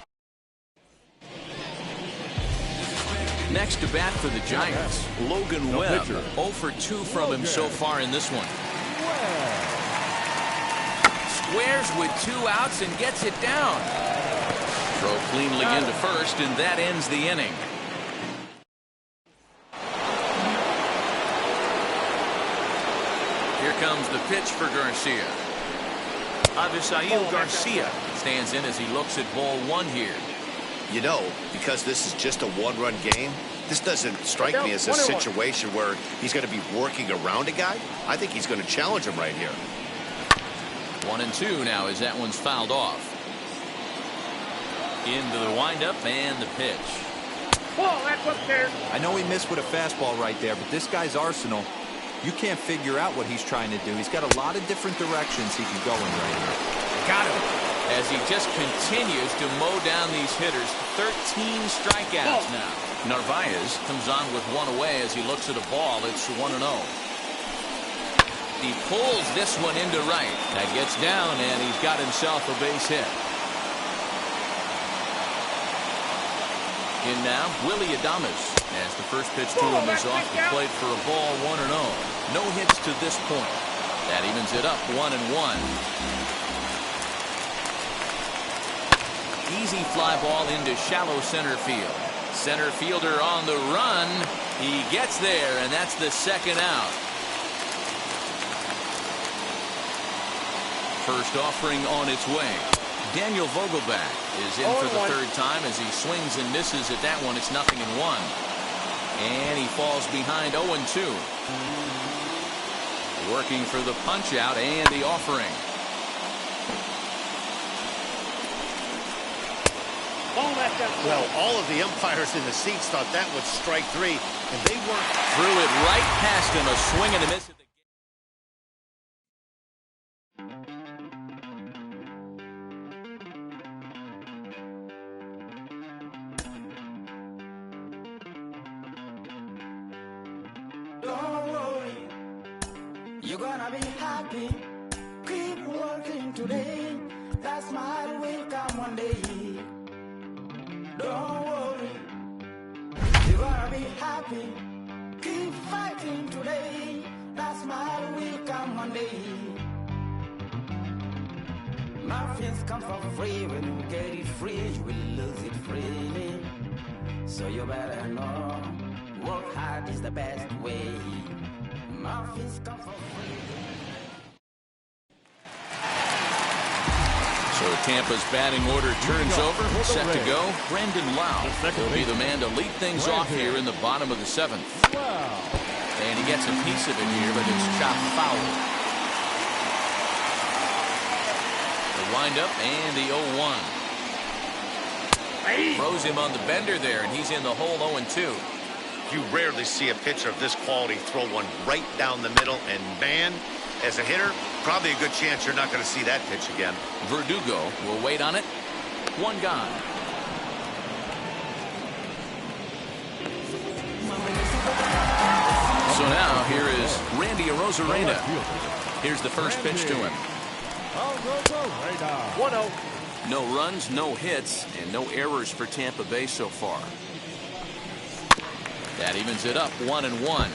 Next to bat for the Giants, Logan Webb. 0 for 2 from him so far in this one. Squares with 2 outs and gets it down. Throw cleanly into first, and that ends the inning. Here comes the pitch for Garcia. Avisail Garcia stands in as he looks at ball 1 here. You know, because this is just a 1-run game, this doesn't strike me as a situation where he's going to be working around a guy. I think he's going to challenge him right here. 1-2 now as that one's fouled off. Into the windup and the pitch. I know he missed with a fastball right there, but this guy's arsenal, you can't figure out what he's trying to do. He's got a lot of different directions he can go in right here. Got him. As he just continues to mow down these hitters. 13 strikeouts now. Narvaez comes on with 1 away as he looks at a ball. It's 1-0. He pulls this one into right. That gets down, and he's got himself a base hit. In now, Willie Adames, as the first pitch to him is off the plate for a ball. 1-0. No hits to this point. That evens it up 1-1. Easy fly ball into shallow center field. Center fielder on the run. He gets there, and that's the 2nd out. First offering on its way. Daniel Vogelback is in for the 3rd time as he swings and misses at that one. It's 0-1. And he falls behind 0-2. Working for the punch out and the offering. Well, all of the umpires in the seats thought that was strike 3, and they weren't. Threw it right past him. A swing and a miss. Don't worry, you're gonna be happy. Keep working today. That smile will come one day. Don't worry, you're gonna be happy. Keep fighting today. That smile will come one day. Muffins come for free. When you get it free, you will lose it freely. So you better know, work hard is the best way. Muffins come for free. So Tampa's batting order turns over. Set to go. Brandon Lau will be the man to lead things off here in the bottom of the 7th. And he gets a piece of it here, but it's chopped foul. The windup and the 0-1. Throws him on the bender there, and he's in the hole 0-2. You rarely see a pitcher of this quality throw one right down the middle, and man, as a hitter, probably a good chance you're not going to see that pitch again. Verdugo will wait on it. 1 gone. So now here is Randy Arozarena. Here's the first pitch to him. 1-0. No runs, no hits, and no errors for Tampa Bay so far. That evens it up 1-1.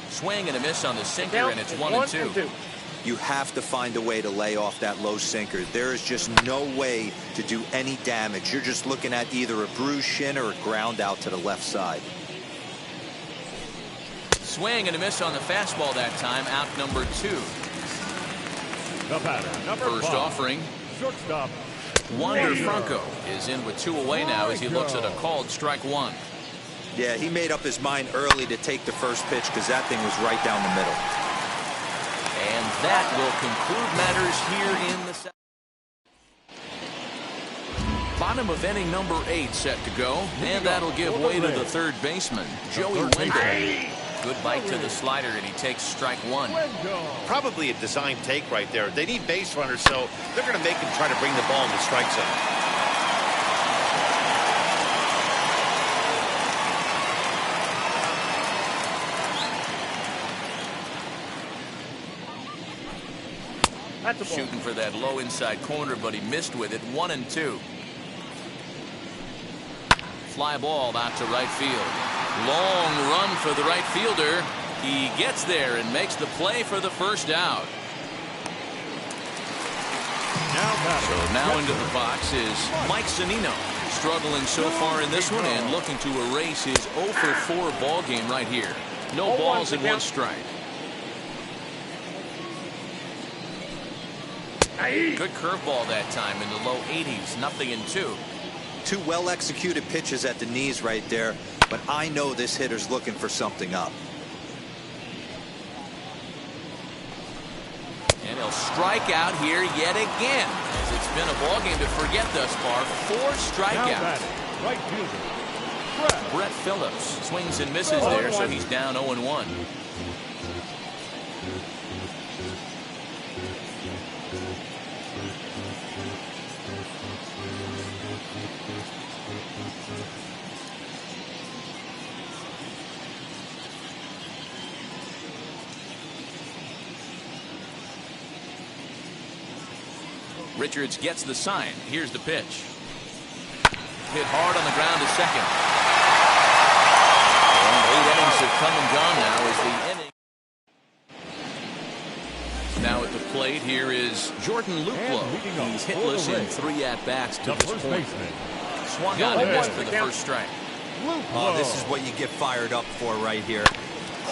Swing and a miss on the sinker, and it's 1-2. You have to find a way to lay off that low sinker. There is just no way to do any damage. You're just looking at either a bruised shin or a ground out to the left side. Swing and a miss on the fastball that time. Out number 2. The batter, number First 5. offering. Shortstop. Wander Franco is in with 2 away now as he looks at a called strike 1. Yeah, he made up his mind early to take the first pitch because that thing was right down the middle. And that will conclude matters here in the second. Bottom of inning number 8 set to go, and that'll give way to the third baseman, Joey Wendell. Good bite to the slider, and he takes strike 1. Probably a design take right there. They need base runners, so they're going to make him try to bring the ball in the strike zone. Shooting for that low inside corner, but he missed with it. 1-2. Fly ball out to right field. Long run for the right fielder. He gets there and makes the play for the first out. So now into the box is Mike Zunino. Struggling so far in this one and looking to erase his 0 for 4 ball game right here. No balls and 1 strike. Good curveball that time in the low 80s. 0-2. 2 well-executed pitches at the knees right there, but I know this hitter's looking for something up. And he'll strike out here yet again, as it's been a ball game to forget thus far. 4 strikeouts. Right fielder, Brett Phillips swings and misses there, so he's down 0-1. Richards gets the sign. Here's the pitch. Hit hard on the ground to second. And 8 innings have come and gone now as the inning. Now at the plate, here is Jordan Luplow. He's hitless in 3 at-bats to this point. Swung on and missed for the first strike. Oh, this is what you get fired up for right here.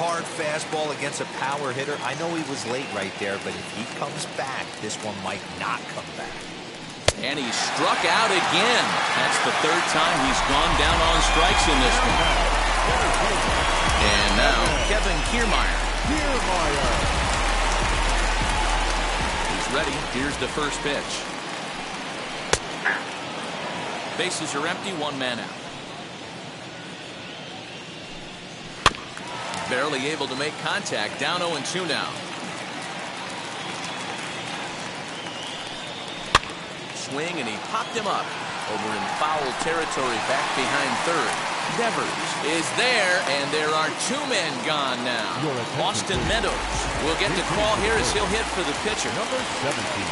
Hard fastball against a power hitter. I know he was late right there, but if he comes back, this one might not come back. And he struck out again. That's the 3rd time he's gone down on strikes in this one. And now Kevin Kiermaier. He's ready. Here's the first pitch. Bases are empty. 1 man out. Barely able to make contact. Down 0-2 now. Swing, and he popped him up over in foul territory back behind third. Devers is there, and there are 2 men gone now. Austin Meadows will get the call here as he'll hit for the pitcher. number 17.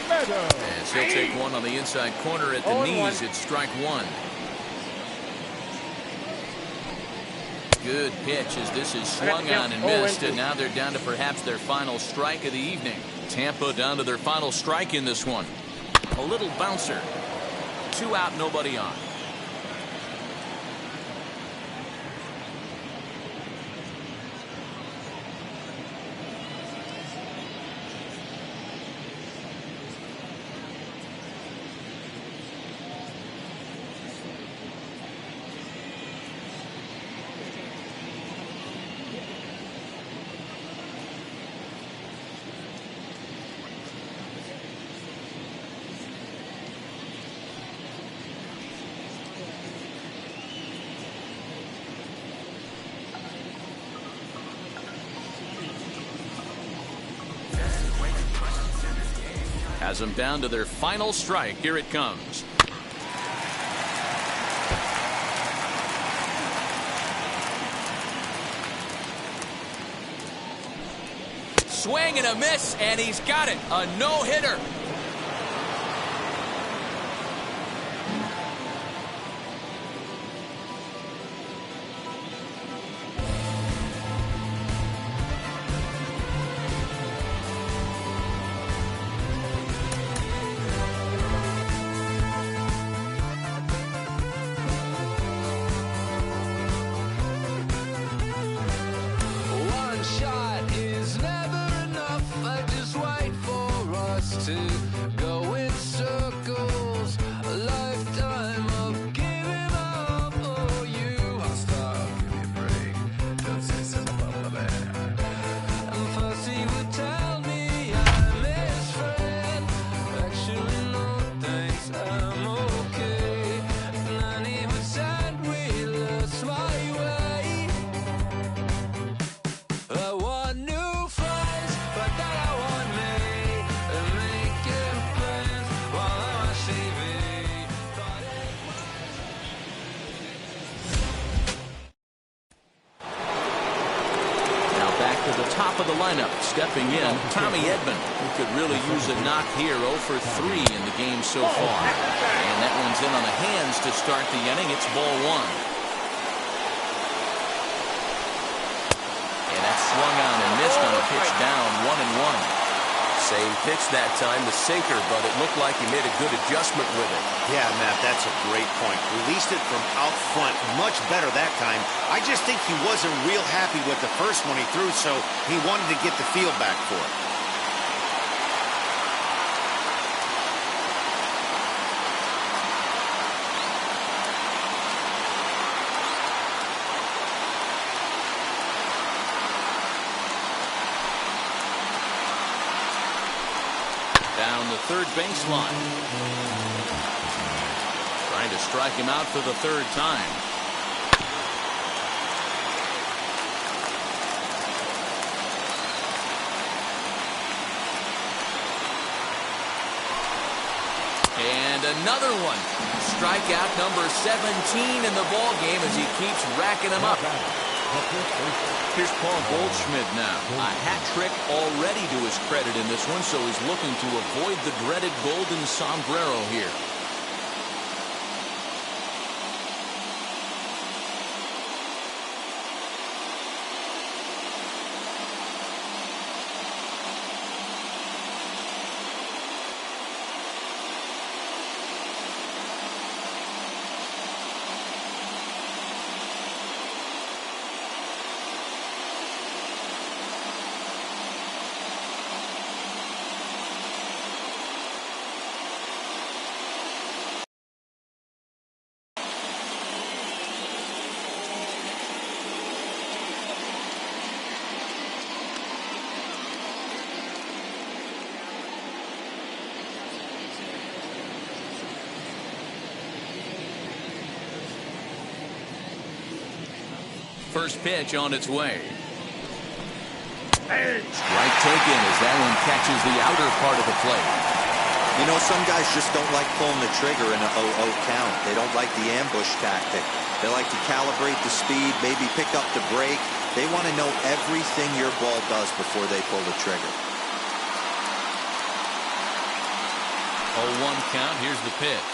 Meadows. As he'll take one on the inside corner at the knees. It's strike 1. Good pitch as this is swung on and missed, and now they're down to perhaps their final strike of the evening. Tampa down to their final strike in this one. A little bouncer. 2 out, nobody on. Has them down to their final strike. Here it comes. Swing and a miss, and he's got it. A no-hitter. to the top of the lineup. Stepping in, Tommy Edman, who could really use a knock here. 0 for 3 in the game so far. And that one's in on the hands to start the inning. It's ball 1. And that's swung on and missed on a pitch down, 1-1. Same pitch that time, the sinker, but it looked like he made a good adjustment with it. Yeah, Matt, that's a great point. Released it from out front much better that time. I just think he wasn't real happy with the first one he threw, so he wanted to get the feel back for it. Down the third baseline. Trying to strike him out for the third time. And another one. Strikeout number 17 in the ball game as he keeps racking them up. Here's Paul Goldschmidt now. A hat trick already to his credit in this one, so he's looking to avoid the dreaded golden sombrero here. First pitch on its way. Strike taken as that one catches the outer part of the plate. You know, some guys just don't like pulling the trigger in an 0-0 count. They don't like the ambush tactic. They like to calibrate the speed, maybe pick up the brake. They want to know everything your ball does before they pull the trigger. 0-1 count. Here's the pitch.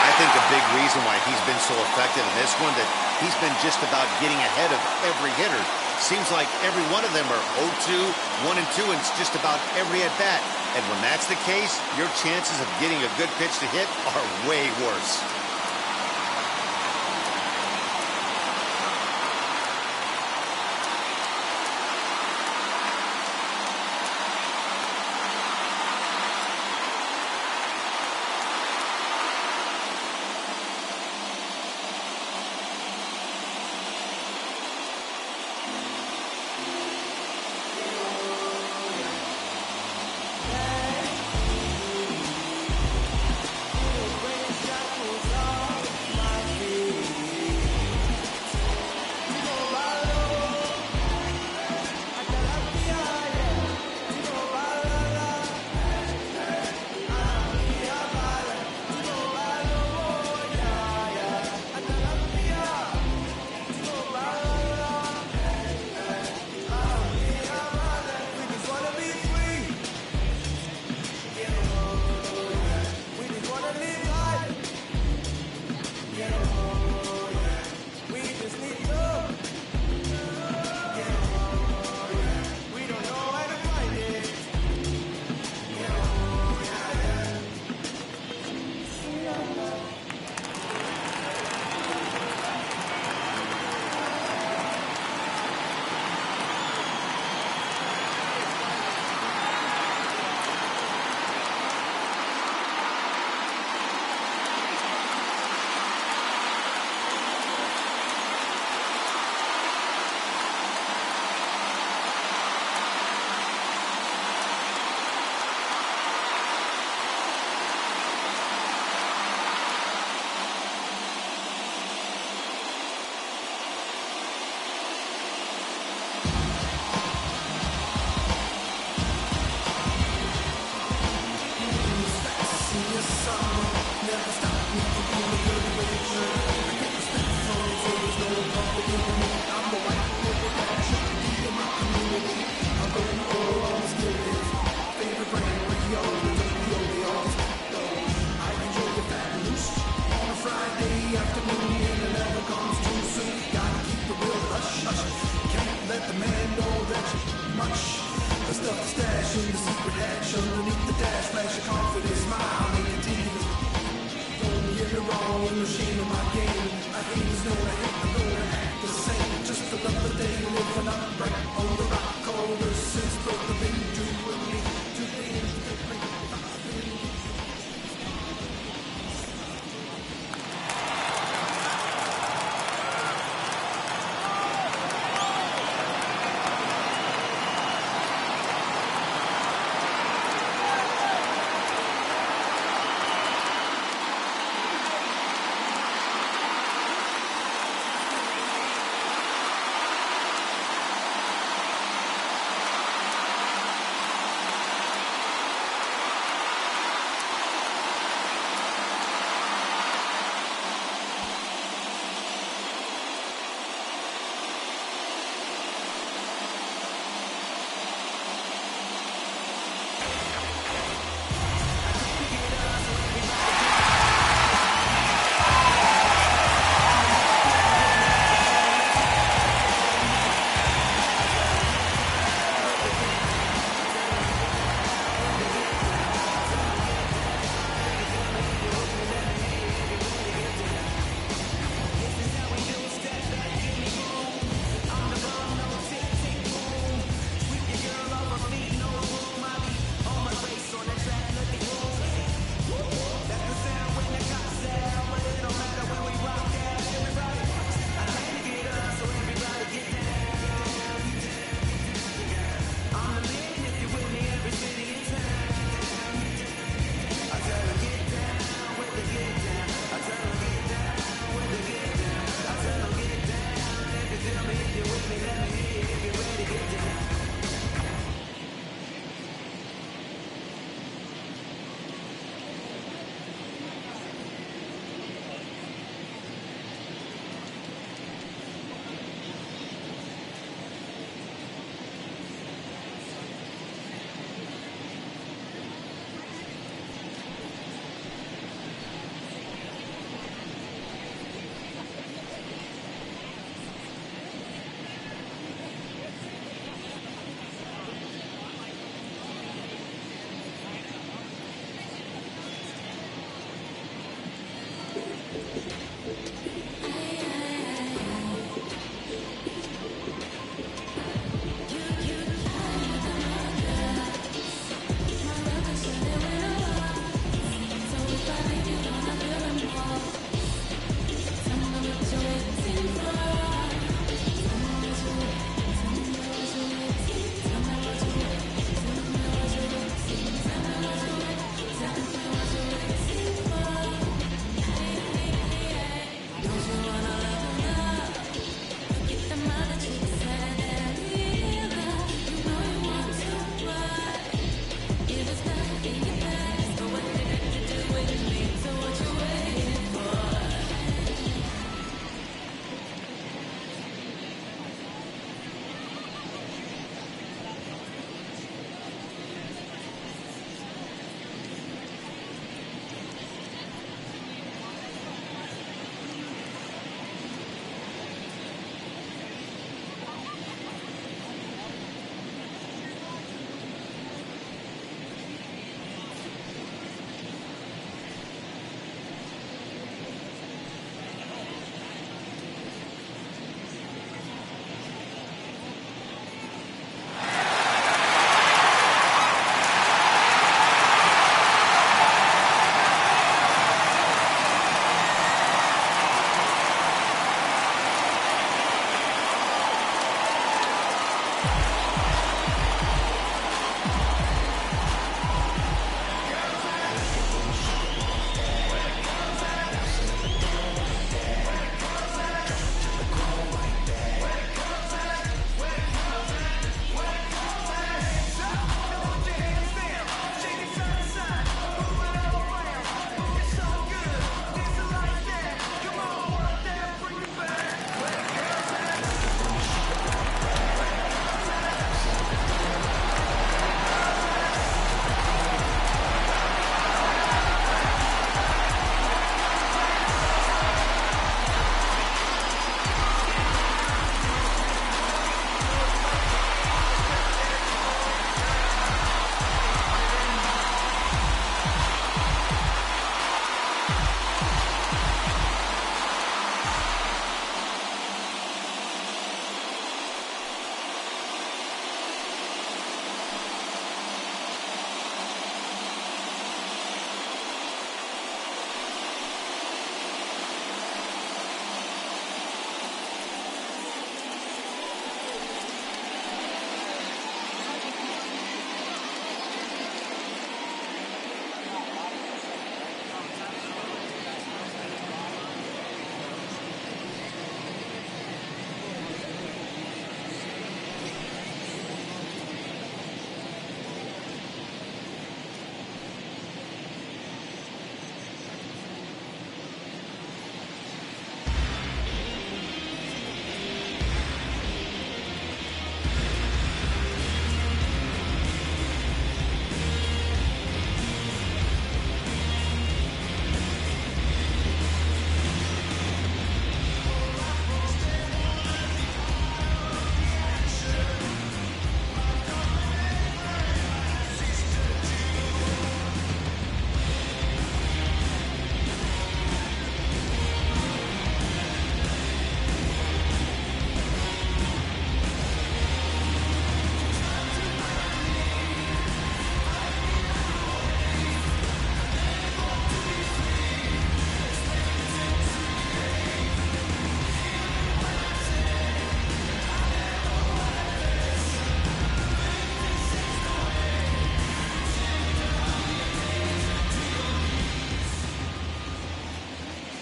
I think a big reason why he's been so effective in this one that he's been just about getting ahead of every hitter. Seems like every one of them are 0-2, 1-2, and it's just about every at-bat. And when that's the case, your chances of getting a good pitch to hit are way worse.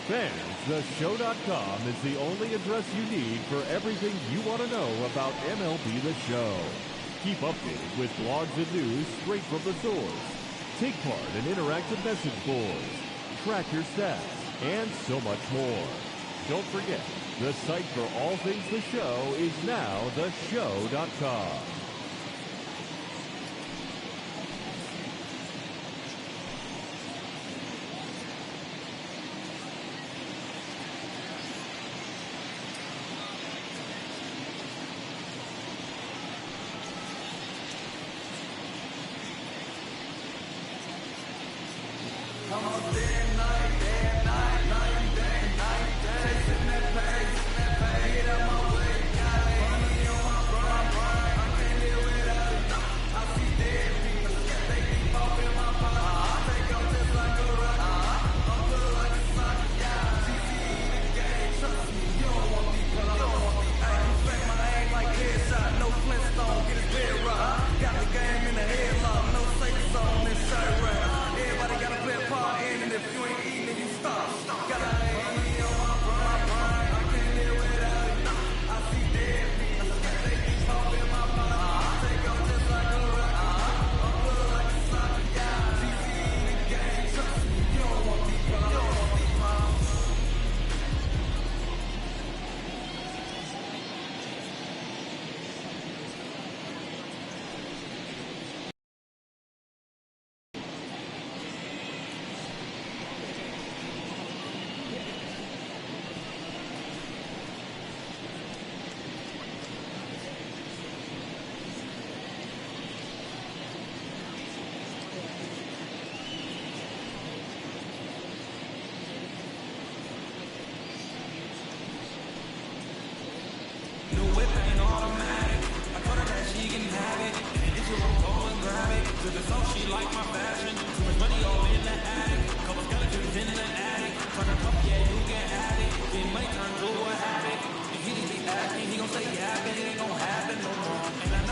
Fans, theshow.com is the only address you need for everything you want to know about MLB The Show. Keep updated with blogs and news straight from the source. Take part in interactive message boards. Track your stats, and so much more. Don't forget, the site for all things The Show is now theshow.com. He gon' say he happy, it ain't gon' happen no more.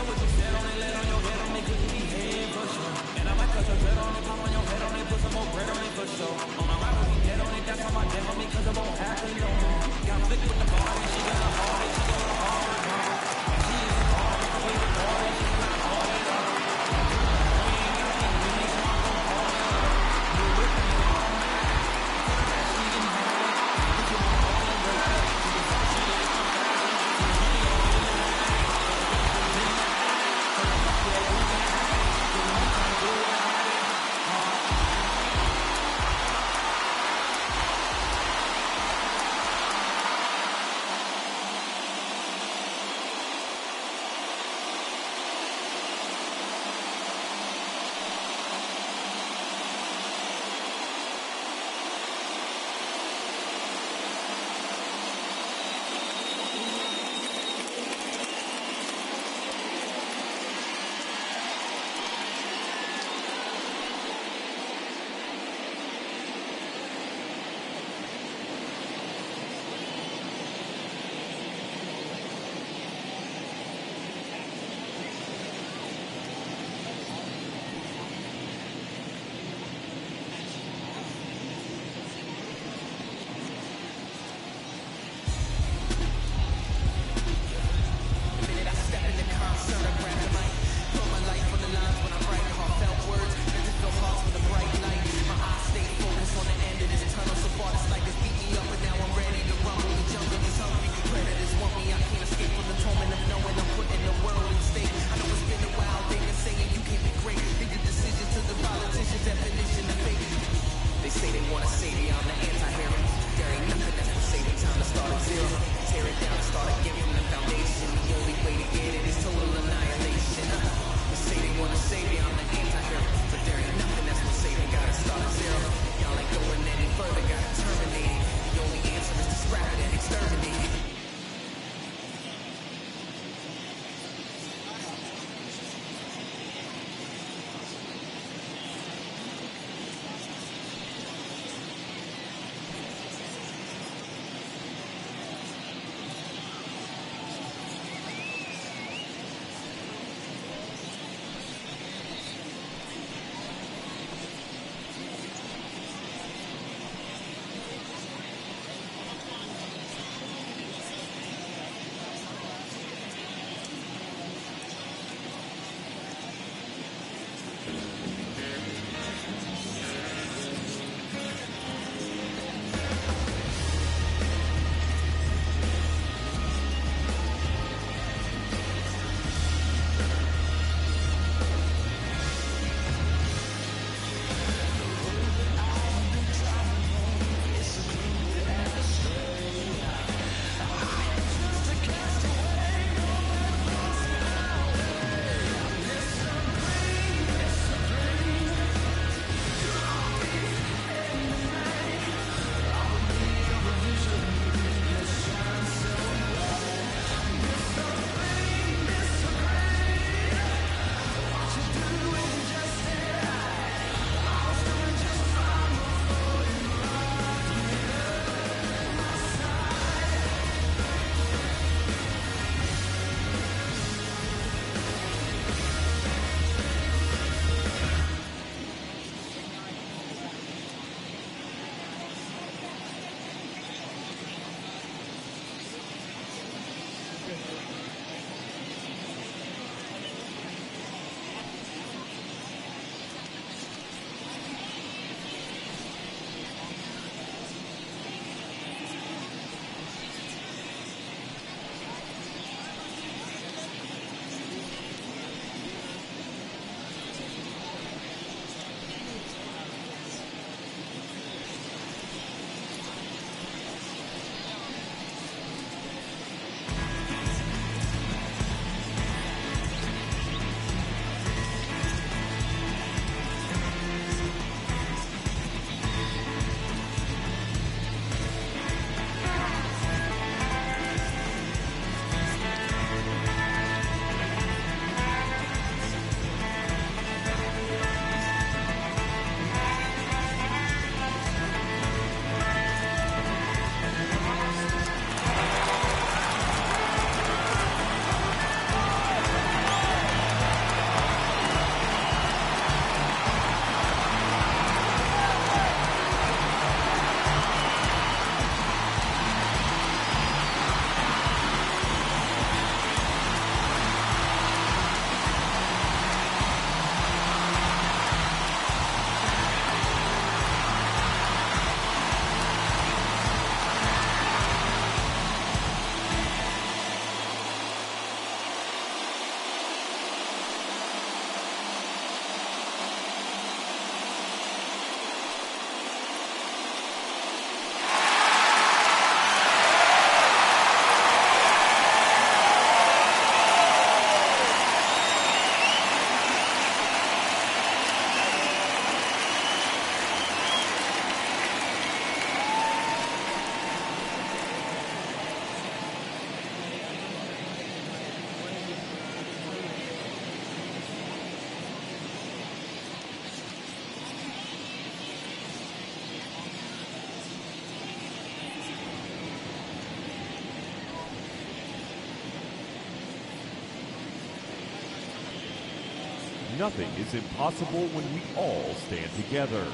nothing is impossible when we all stand together.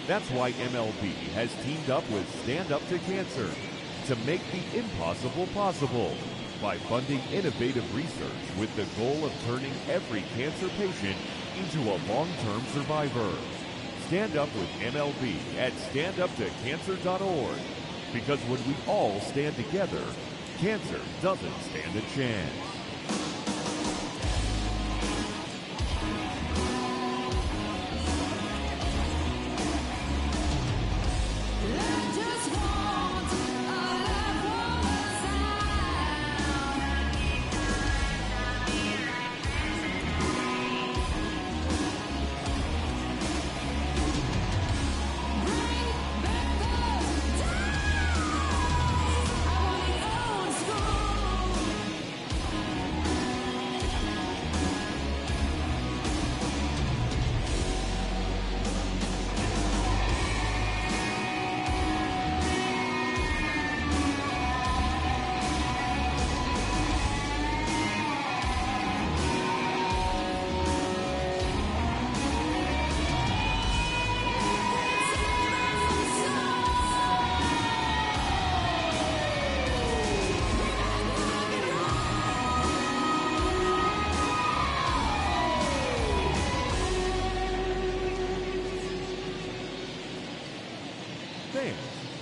That's why MLB has teamed up with Stand Up to Cancer to make the impossible possible by funding innovative research with the goal of turning every cancer patient into a long-term survivor. Stand up with MLB at standuptocancer.org, because when we all stand together, cancer doesn't stand a chance.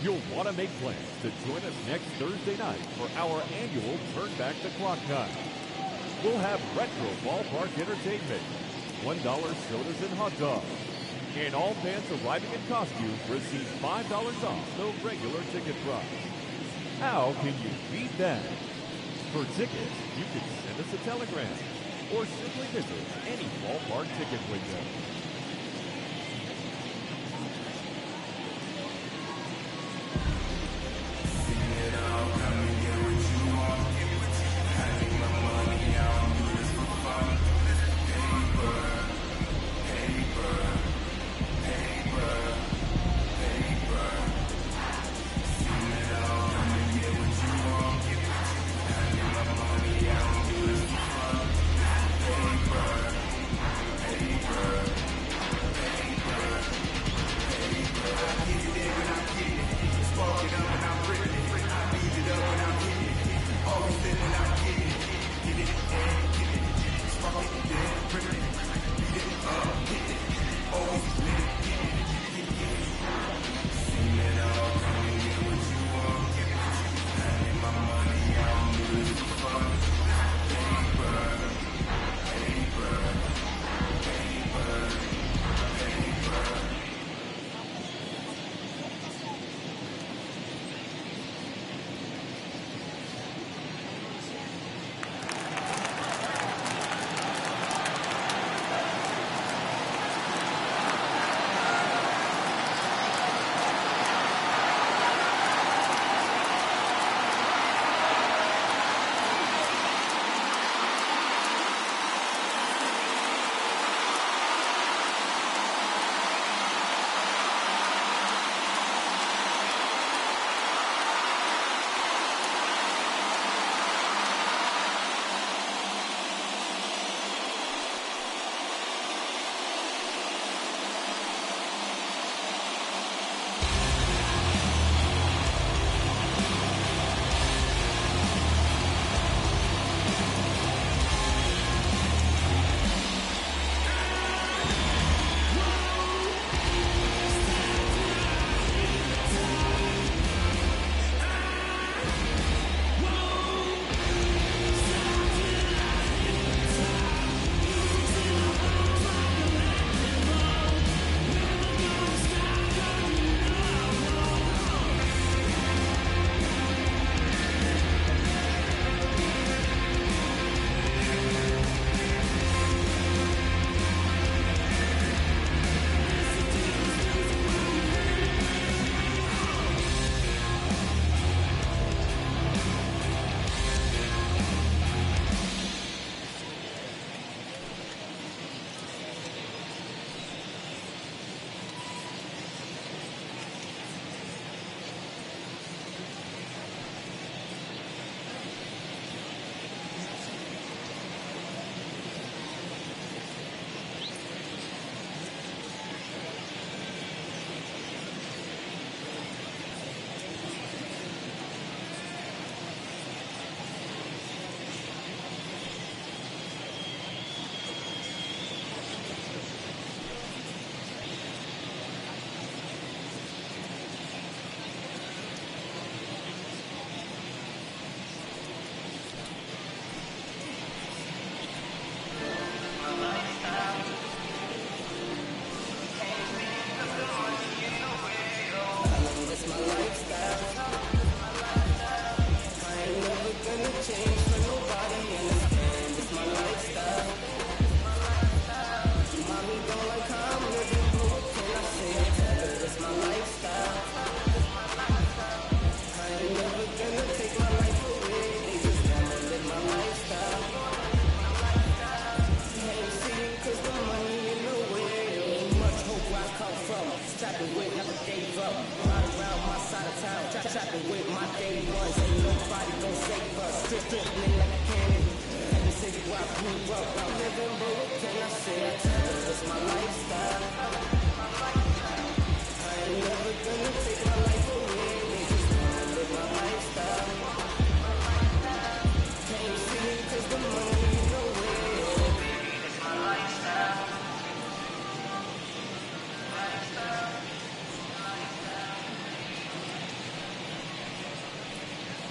You'll want to make plans to join us next Thursday night for our annual Turn Back the Clock night. We'll have retro ballpark entertainment, $1 sodas and hot dogs, and all fans arriving in costume receive $5 off the regular ticket price. How can you beat that? For tickets, you can send us a telegram or simply visit any ballpark ticket window.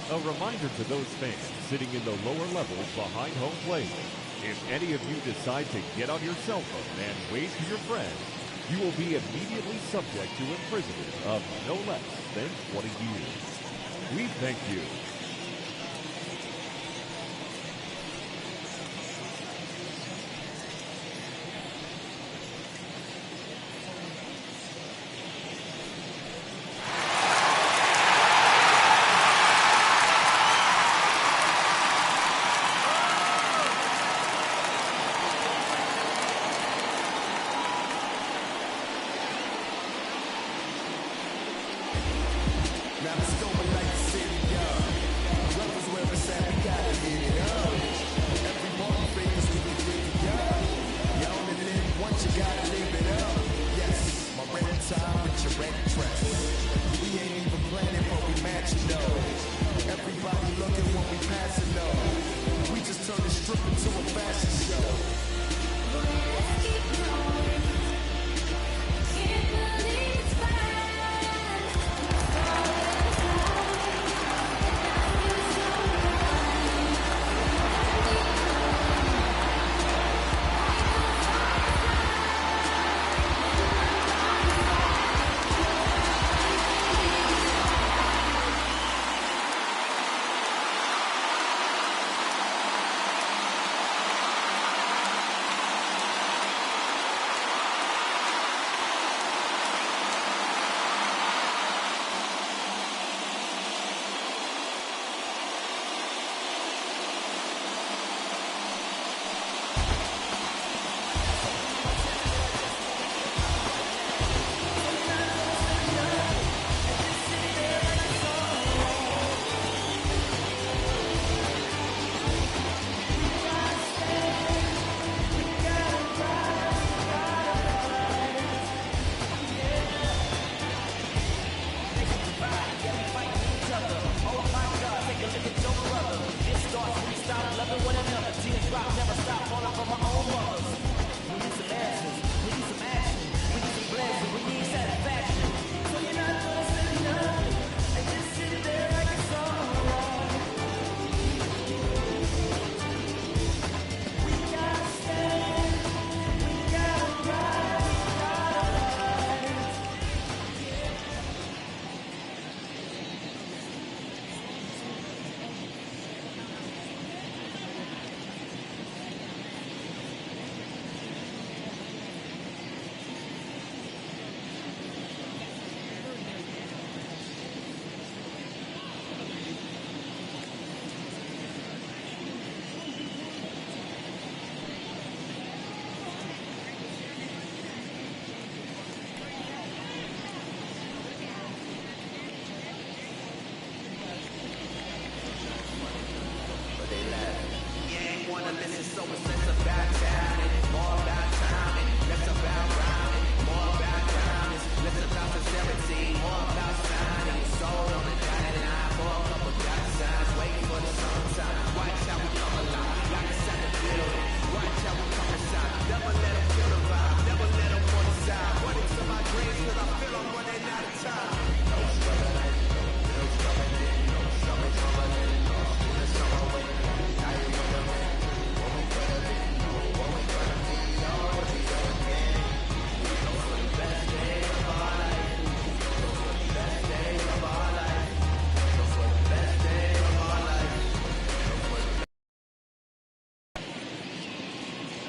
A reminder to those fans sitting in the lower levels behind home plate. If any of you decide to get on your cell phone and wave to your friends, you will be immediately subject to imprisonment of no less than 20 years. We thank you. Now let's go and light the city up. Brothers where it's at, we gotta get it up. Everybody famous, we can get it up. You only live once, you gotta live it up. Yes, my red tie with your red dress. We ain't even planning, but we matching though. Everybody looking when we passing though. We just turn the strip into a fashion show. Let's keep going. Can't believe it's fine.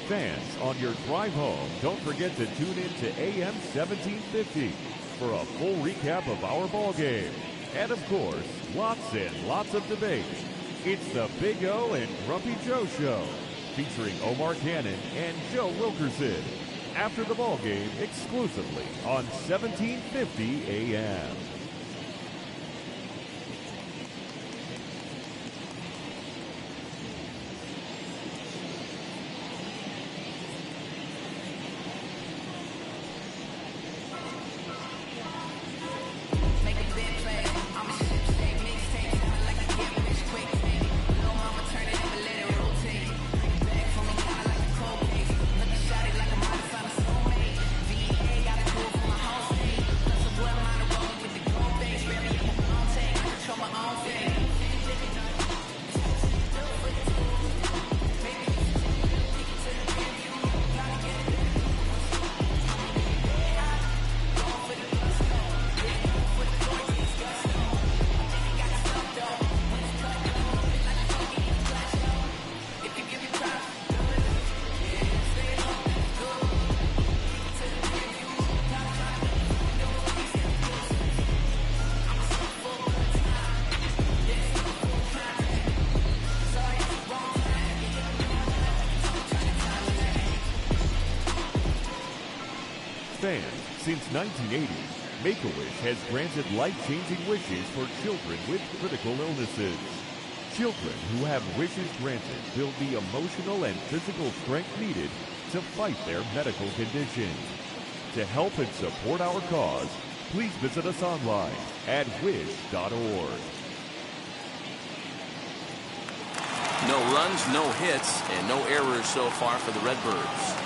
Fans, on your drive home, don't forget to tune in to AM 1750 for a full recap of our ball game. And of course, lots and lots of debate. It's the Big O and Grumpy Joe Show, featuring Omar Cannon and Joe Wilkerson. After the ball game, exclusively on 1750 AM. Fans, since 1980, Make-A-Wish has granted life-changing wishes for children with critical illnesses. Children who have wishes granted build the emotional and physical strength needed to fight their medical condition. To help and support our cause, please visit us online at wish.org. No runs, no hits, and no errors so far for the Redbirds.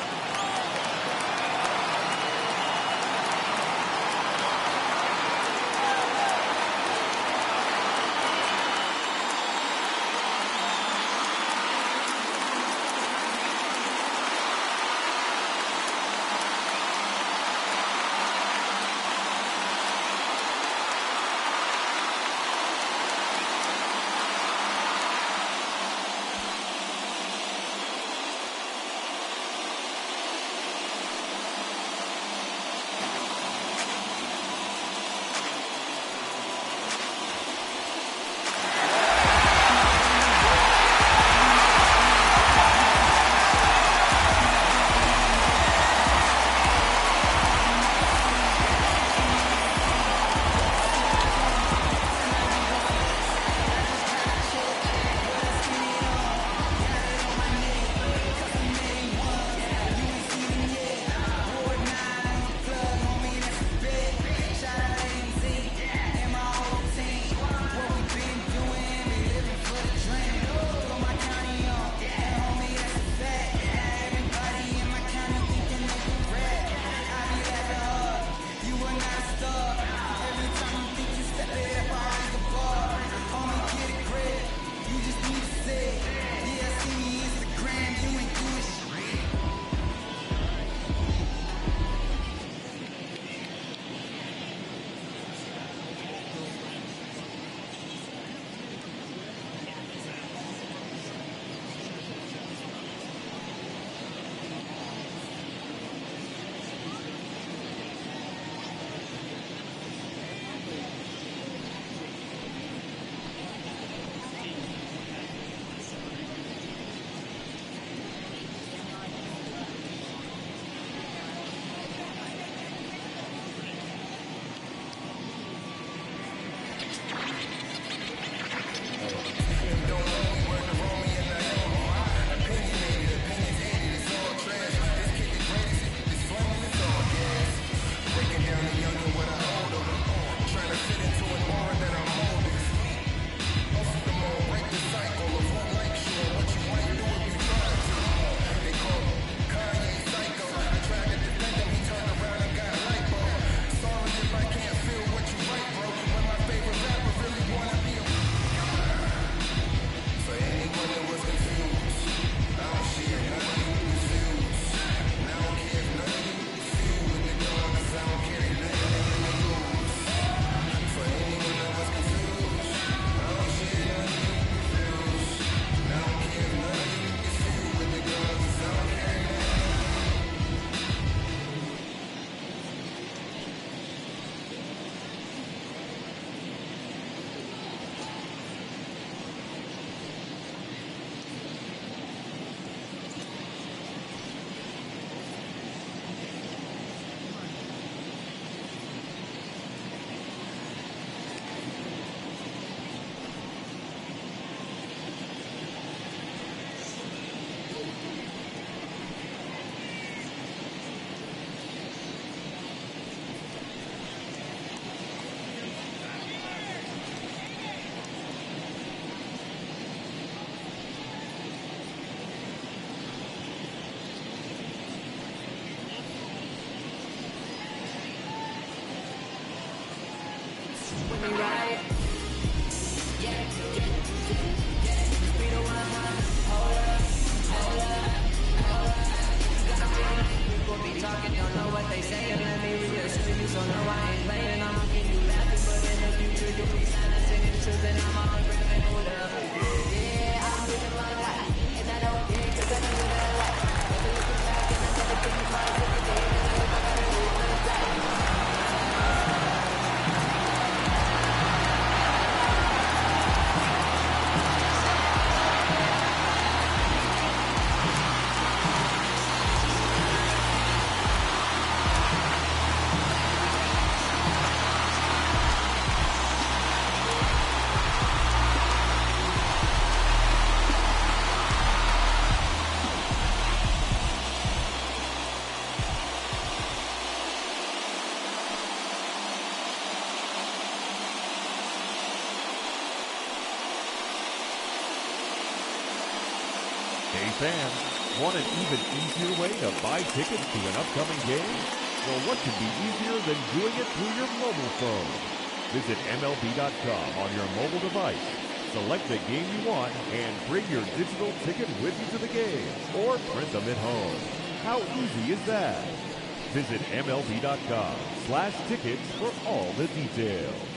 Hey fans, want an even easier way to buy tickets to an upcoming game? Well, what could be easier than doing it through your mobile phone? Visit MLB.com on your mobile device. Select the game you want and bring your digital ticket with you to the game or print them at home. How easy is that? Visit MLB.com/tickets for all the details.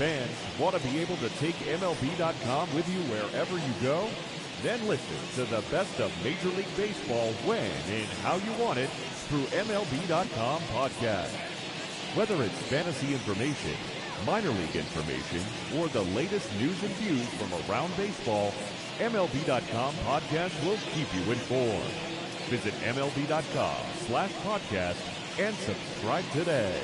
fans want to be able to take MLB.com with you wherever you go? Then listen to the best of Major League Baseball when and how you want it through MLB.com podcast. Whether it's fantasy information, minor league information, or the latest news and views from around baseball, MLB.com podcast will keep you informed. Visit MLB.com/podcast and subscribe today.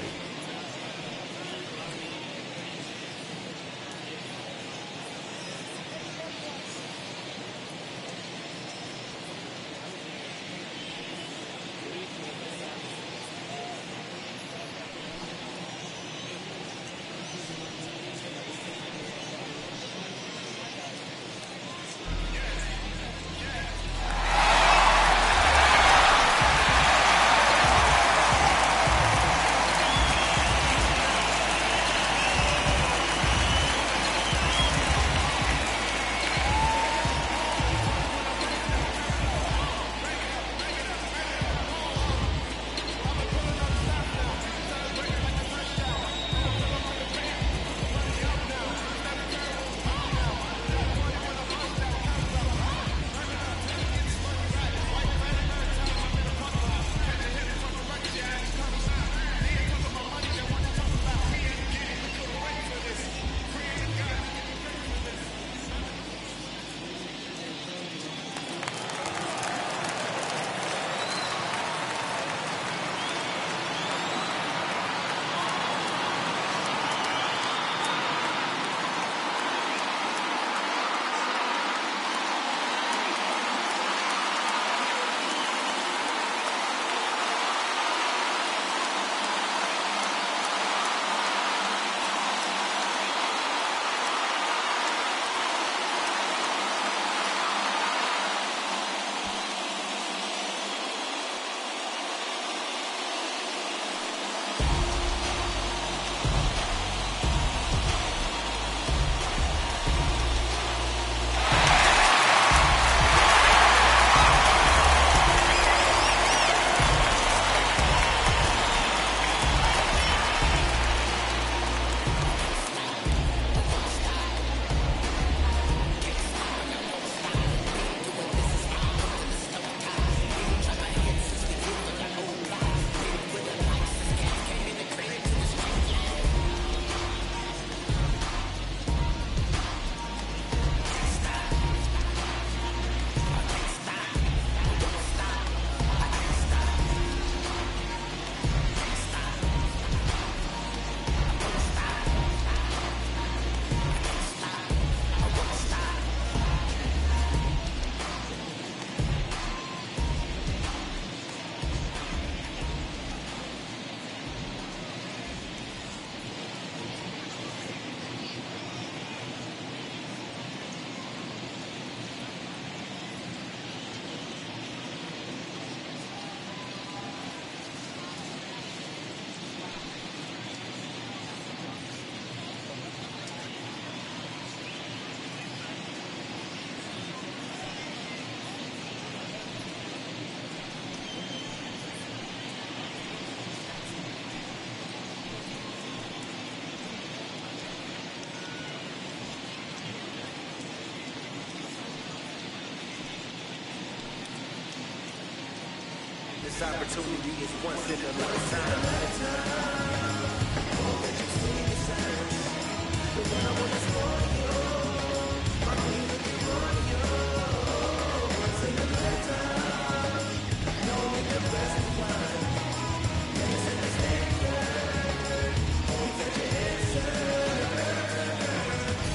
This opportunity is once in a lifetime.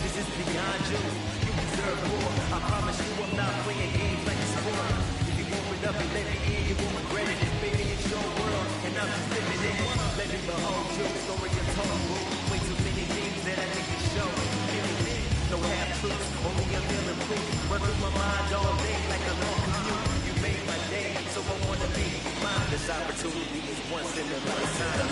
This is beyond you. You deserve more. I promise you I'm not playing games like a sport. If you open up and let me in, you won't regret it. Baby, it's your world, and I'm just living in it. Let me behold you, story untold. Way too many things that I need to show. Feeling it, no half truths, only a million proof. Run through my mind all day like a long commute. You made my day, so I wanna be mine. This opportunity is once in a lifetime.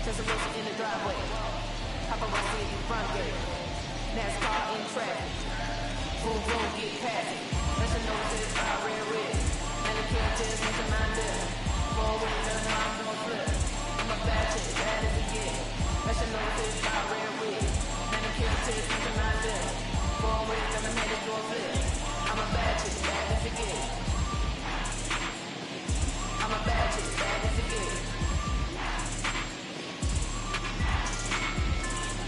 Destination in the driveway. Paparazzi in the front gate. NASCAR in traffic. Boom, boom, get past it. Special notices, fire red, red. Manicure tears, mention my lip. Forward, turn around, don't flip. I'm a bad chick, bad as it get. Special notices, fire red, red. Manicure tears, mention my lip. Forward, turn around, don't flip. I'm a bad chick, bad as it get. I'm a bad chick, bad as it get.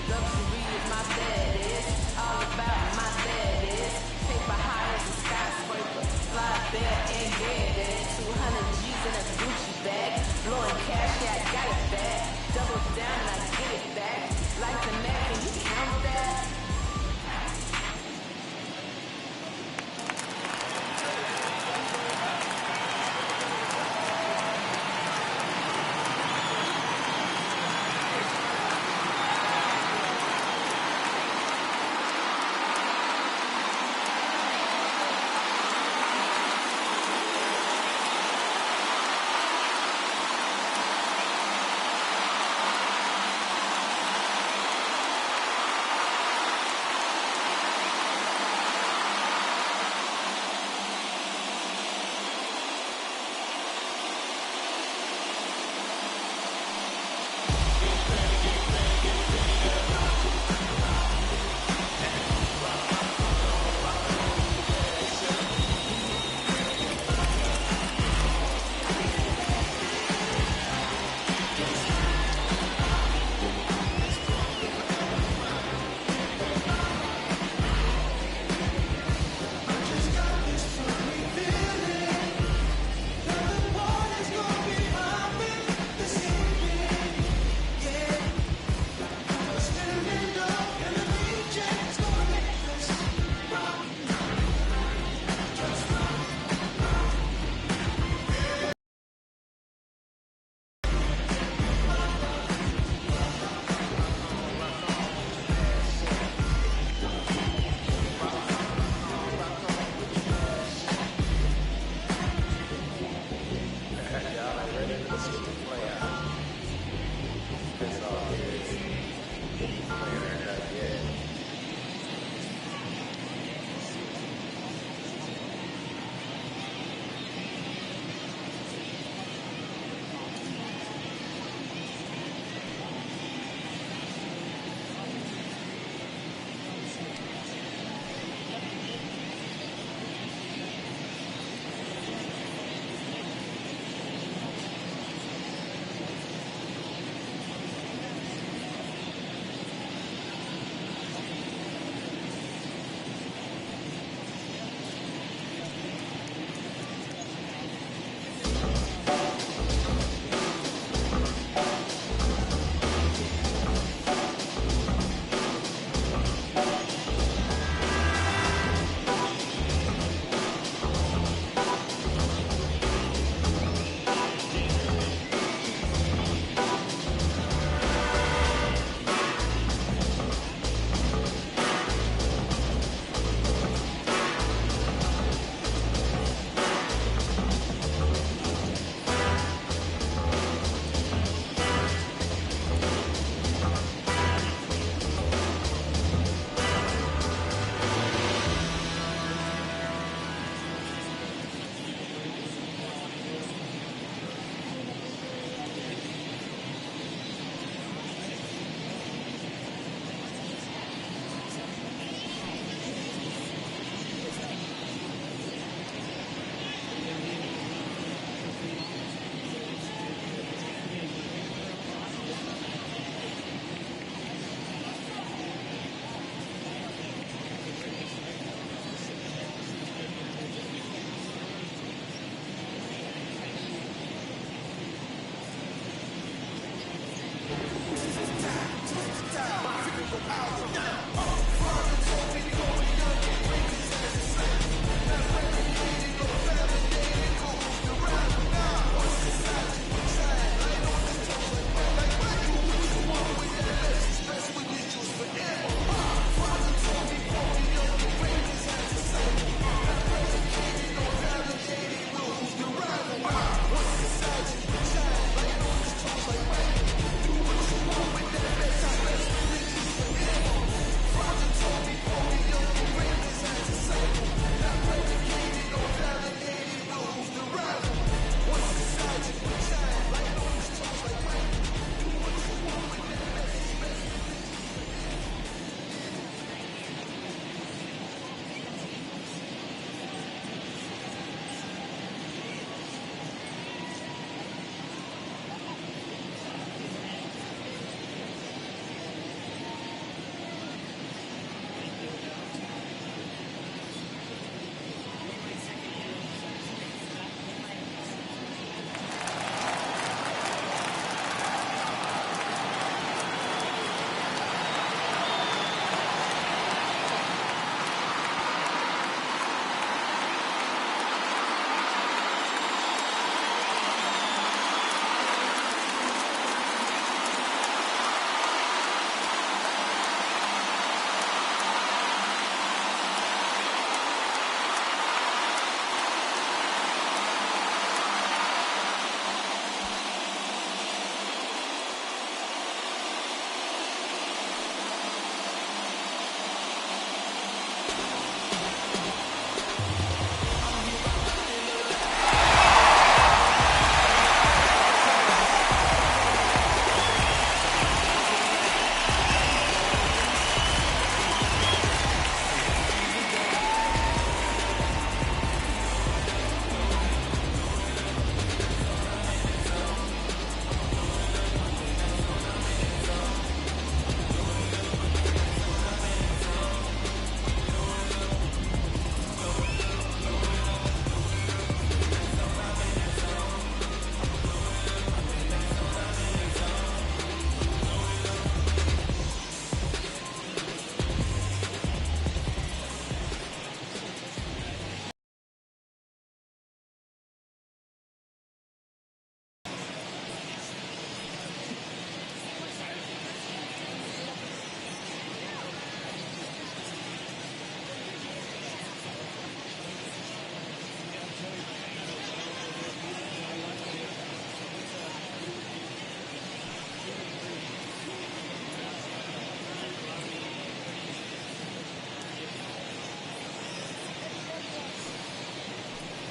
Luxury is my status, all about my status. Paper high as a skyscraper, fly there in a Gucci bag. Blowing cash out, got it back. Double down and I get it back. Like the man, can you count that?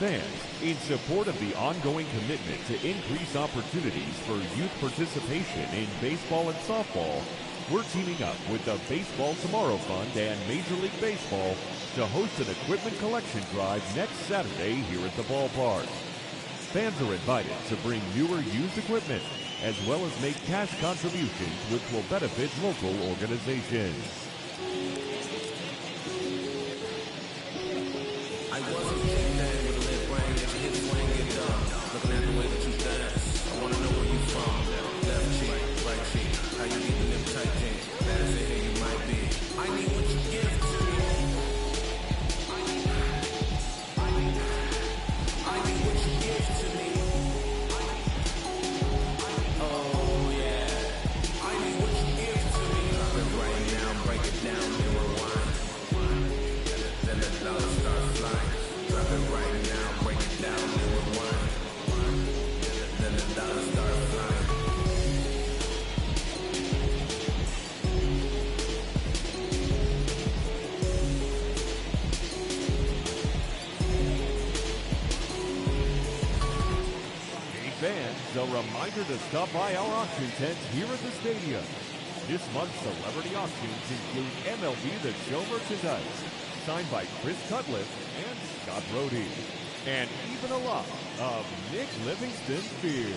fans, in support of the ongoing commitment to increase opportunities for youth participation in baseball and softball, we're teaming up with the Baseball Tomorrow Fund and Major League Baseball to host an equipment collection drive next Saturday here at the ballpark. Fans are invited to bring newer used equipment, as well as make cash contributions which will benefit local organizations. I wasn't kidding that with a lit brain that you hit swing it up. Looking at the way that you dance, I wanna know where you from. Left cheek, right cheek, how you keeping them tight jeans? Bad as the hell you might be. I need what you give to me. I need what you give to me. Oh yeah, I need what you give to me. Drop it right now, break it down, then rewind. Then the dollars start flying. Drop it right now, break it down, then rewind. Then the dollars start flying. Hey fans, a reminder to stop by our auction tents here at the stadium. This month's celebrity auctions include MLB The Show merchandise, signed by Chris Cutlass and Scott Brody, and even a lot of Nick Livingston's beer.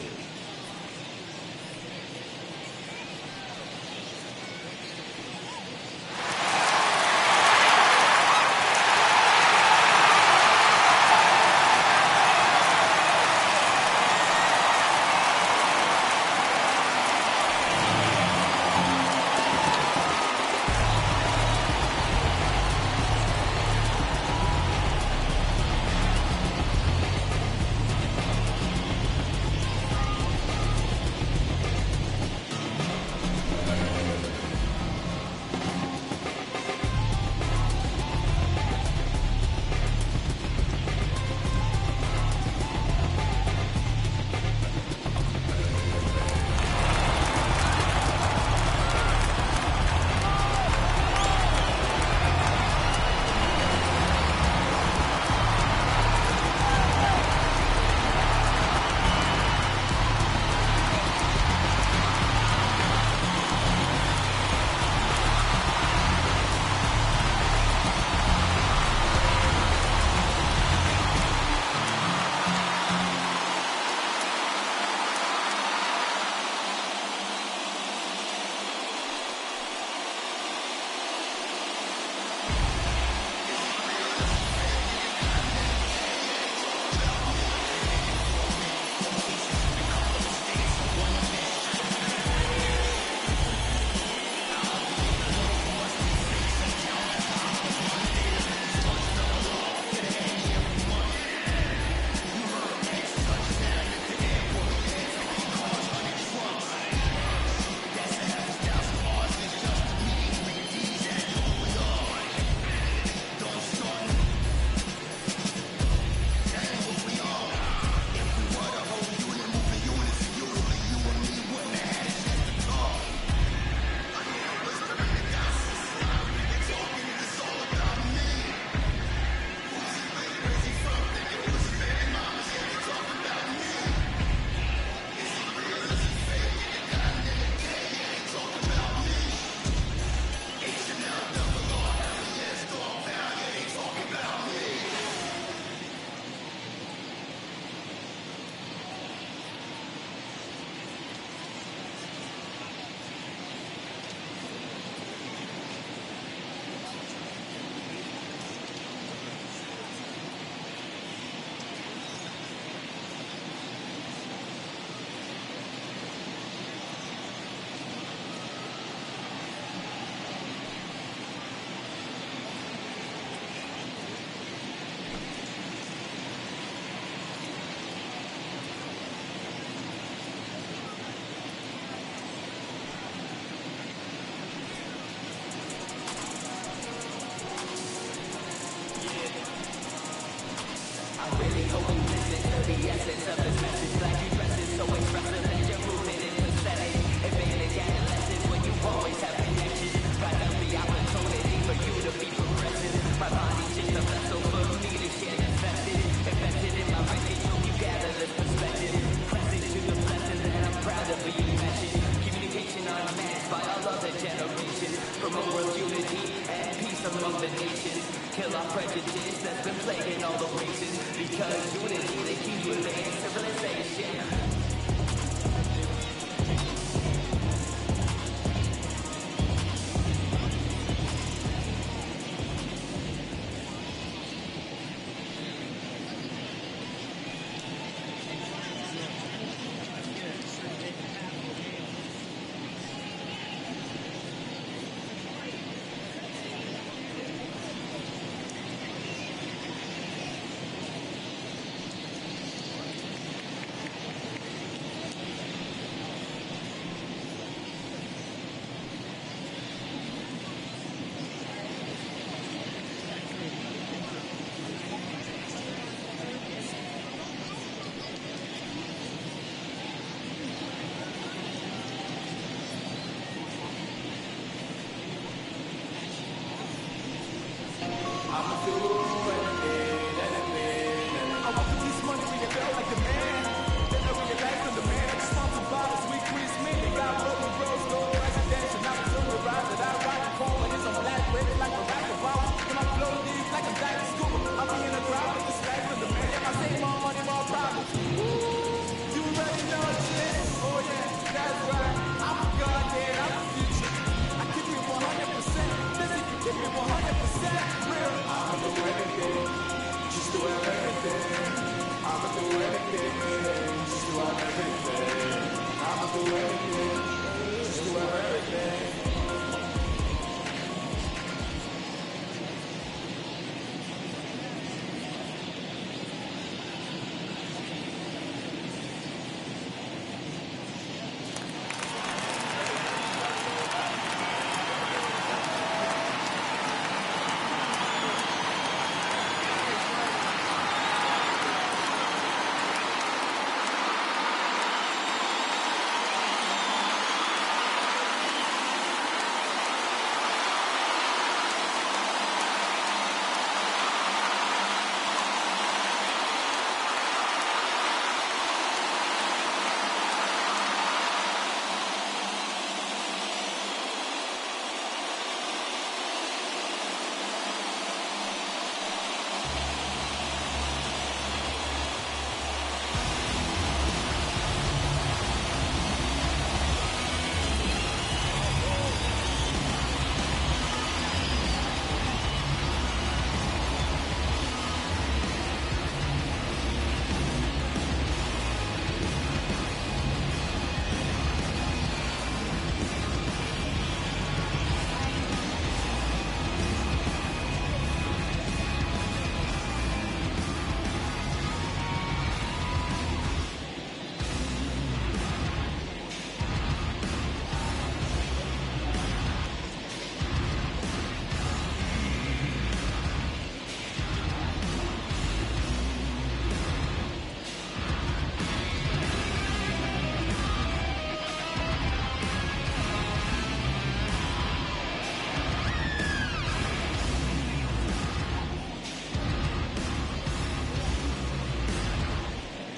our prejudice that's been plaguing all the races. Because unity, they keep you advanced civilization.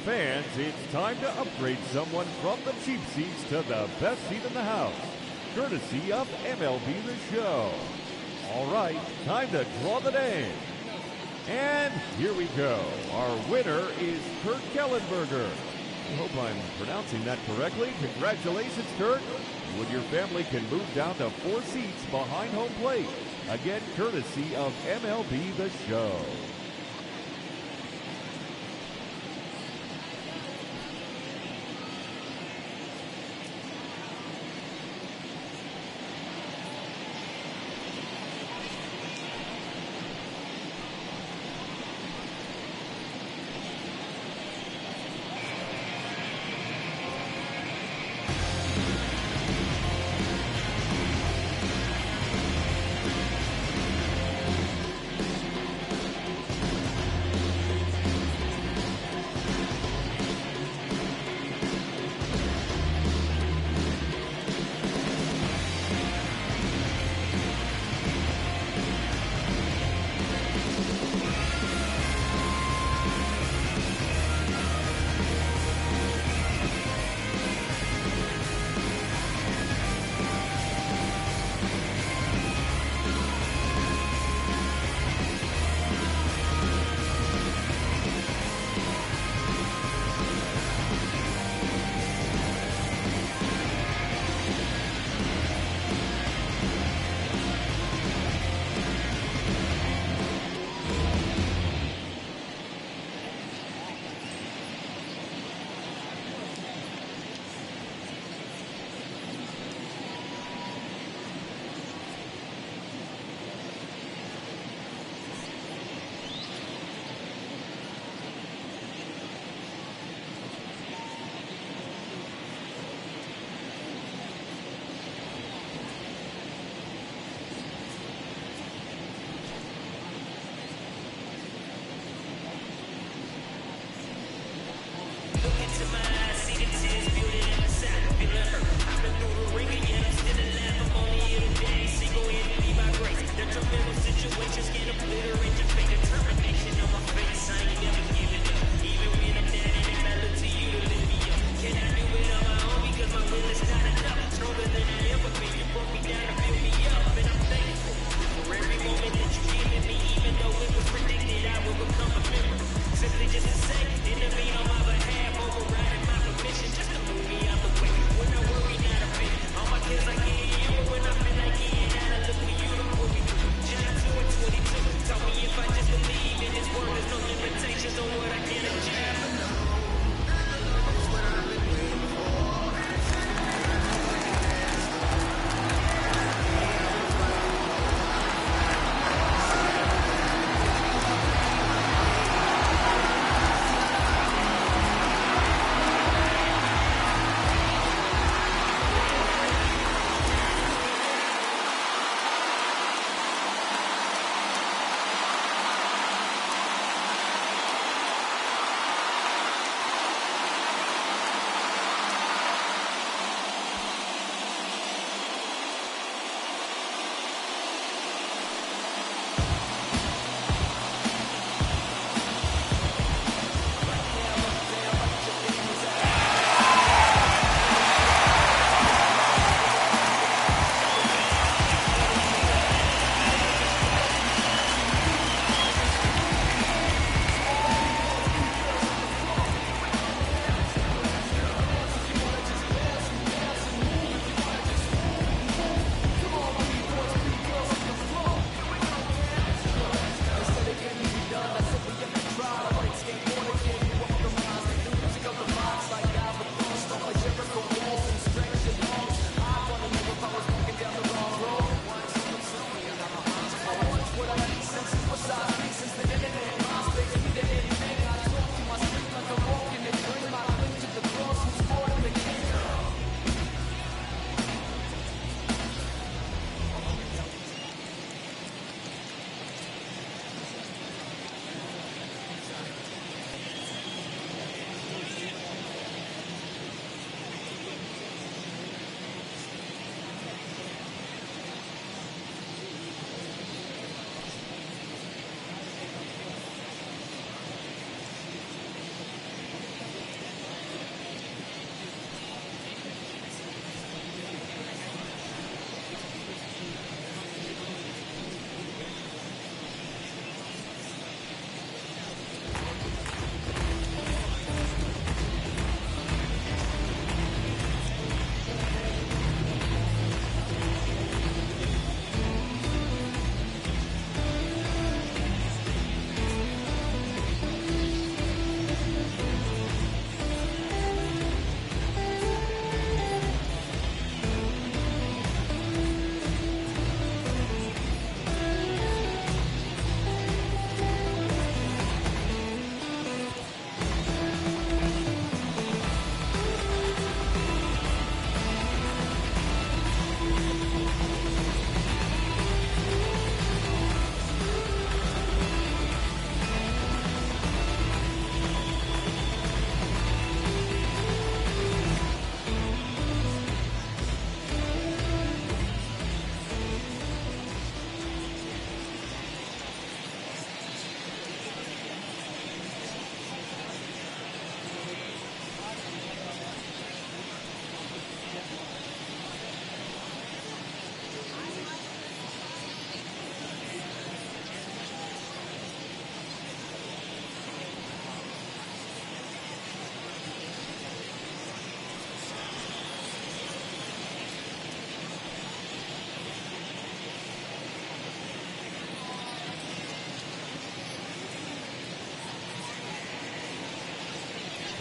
Fans, it's time to upgrade someone from the cheap seats to the best seat in the house, courtesy of MLB The Show. All right, time to draw the name. And here we go. Our winner is Kurt Kellenberger. I hope I'm pronouncing that correctly. Congratulations, Kurt. You and your family can move down to 4 seats behind home plate. Again, courtesy of MLB The Show.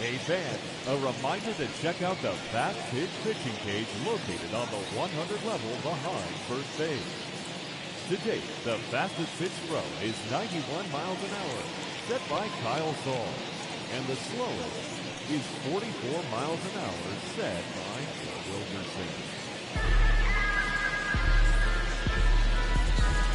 Hey fans, a reminder to check out the Fast Pitch pitching cage located on the 100 level behind first base. To date, the fastest pitch throw is 91 miles an hour, set by Kyle Saul. And the slowest is 44 miles an hour, set by Joe Wilkerson.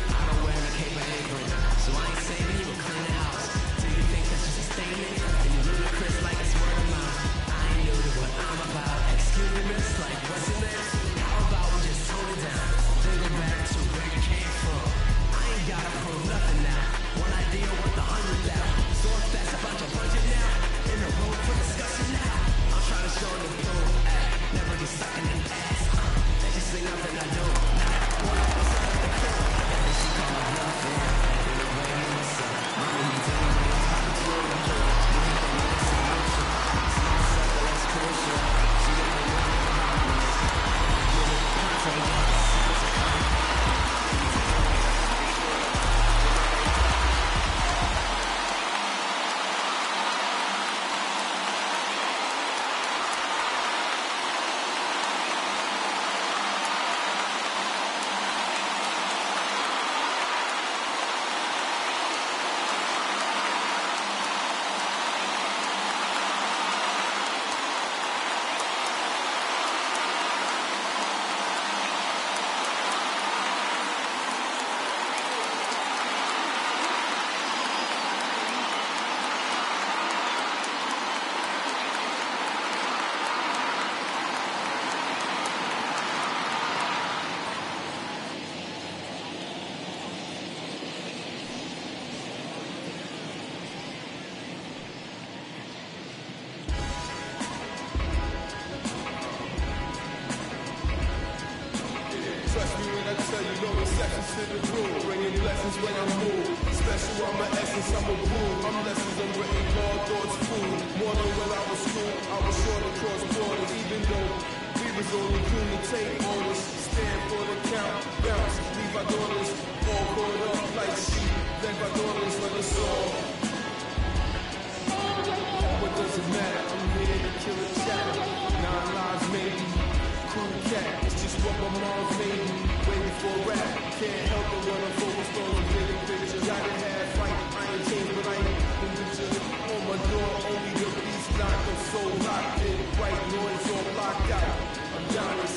I don't wear a cape or apron, so I ain't saving you or clean the house. Do you think that's just a statement? And you're ludicrous like it's word of mouth. I ain't new to what I'm about. Excuse me, miss, like what's in this? How about we just tone it down? Then go back to where you came from. I ain't gotta prove nothing now. One idea worth 100,000. So fast about your budget now. In the room for discussion now. I'm trying to show the proof. Never get stuck in the ass. That just ain't nothing I do. One up inside of the crib. And she call me bluffing. In the rain in the sun. Mommy, you tell me when it's hot to do it. You hit the nigga solution. See the sucker, that's crucial. She got me running behind me. Get it, contagious. It's a contact. Trust me when I tell you, no exceptions to the rule. Bringing blessings when I move. Special, I'm my essence, I'm a rule. I'm lessons, I'm written, law, thoughts, food. More than when I was school, I was sure to cross borders. Even though we was only cool to take orders. Stand for the count, bounce, leave our daughters all caught up like sheep. Let my daughters for the soul. What does it matter? I'm here to kill a chapter. 9 lives maybe. Cool cat, it's just what my mom's made me. Waiting for rap, can't help it when I'm focused on the bigger picture. Gotta have fight, I ain't changed, but I ain't the picture. On my door, only the beast locked. I'm so locked in, white noise all blocked out. I'm Giannis.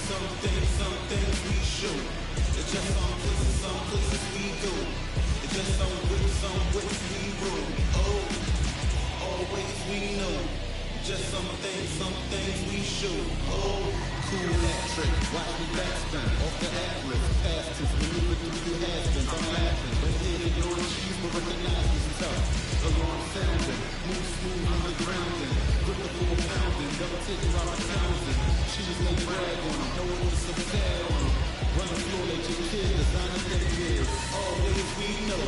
some things we shoot. It's just some places we go. It's just some wits we rule. Oh, always we know. Just some things we shoot. Oh, cool hat trick, watch me backspin. Off the atlas, past tense, maneuver through the has-beens. I'm laughing, but here your cheese will recognize me tough. Alarm sounding, move smooth on the grounding. Grip the full pounding, double take it out of Townsend. Shoes no brag on them, know it was some sad on them. Run the floor, let your kid design a thing here. Always we know,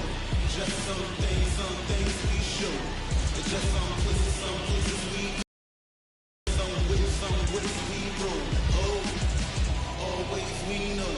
just some things we show. It's just some places we go. Some wits we roll. Oh, always we know.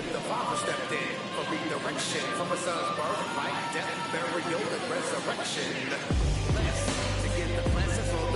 The father stepped in for redirection from a son's birth, life, death, burial, resurrection. Blessed to get the blessing from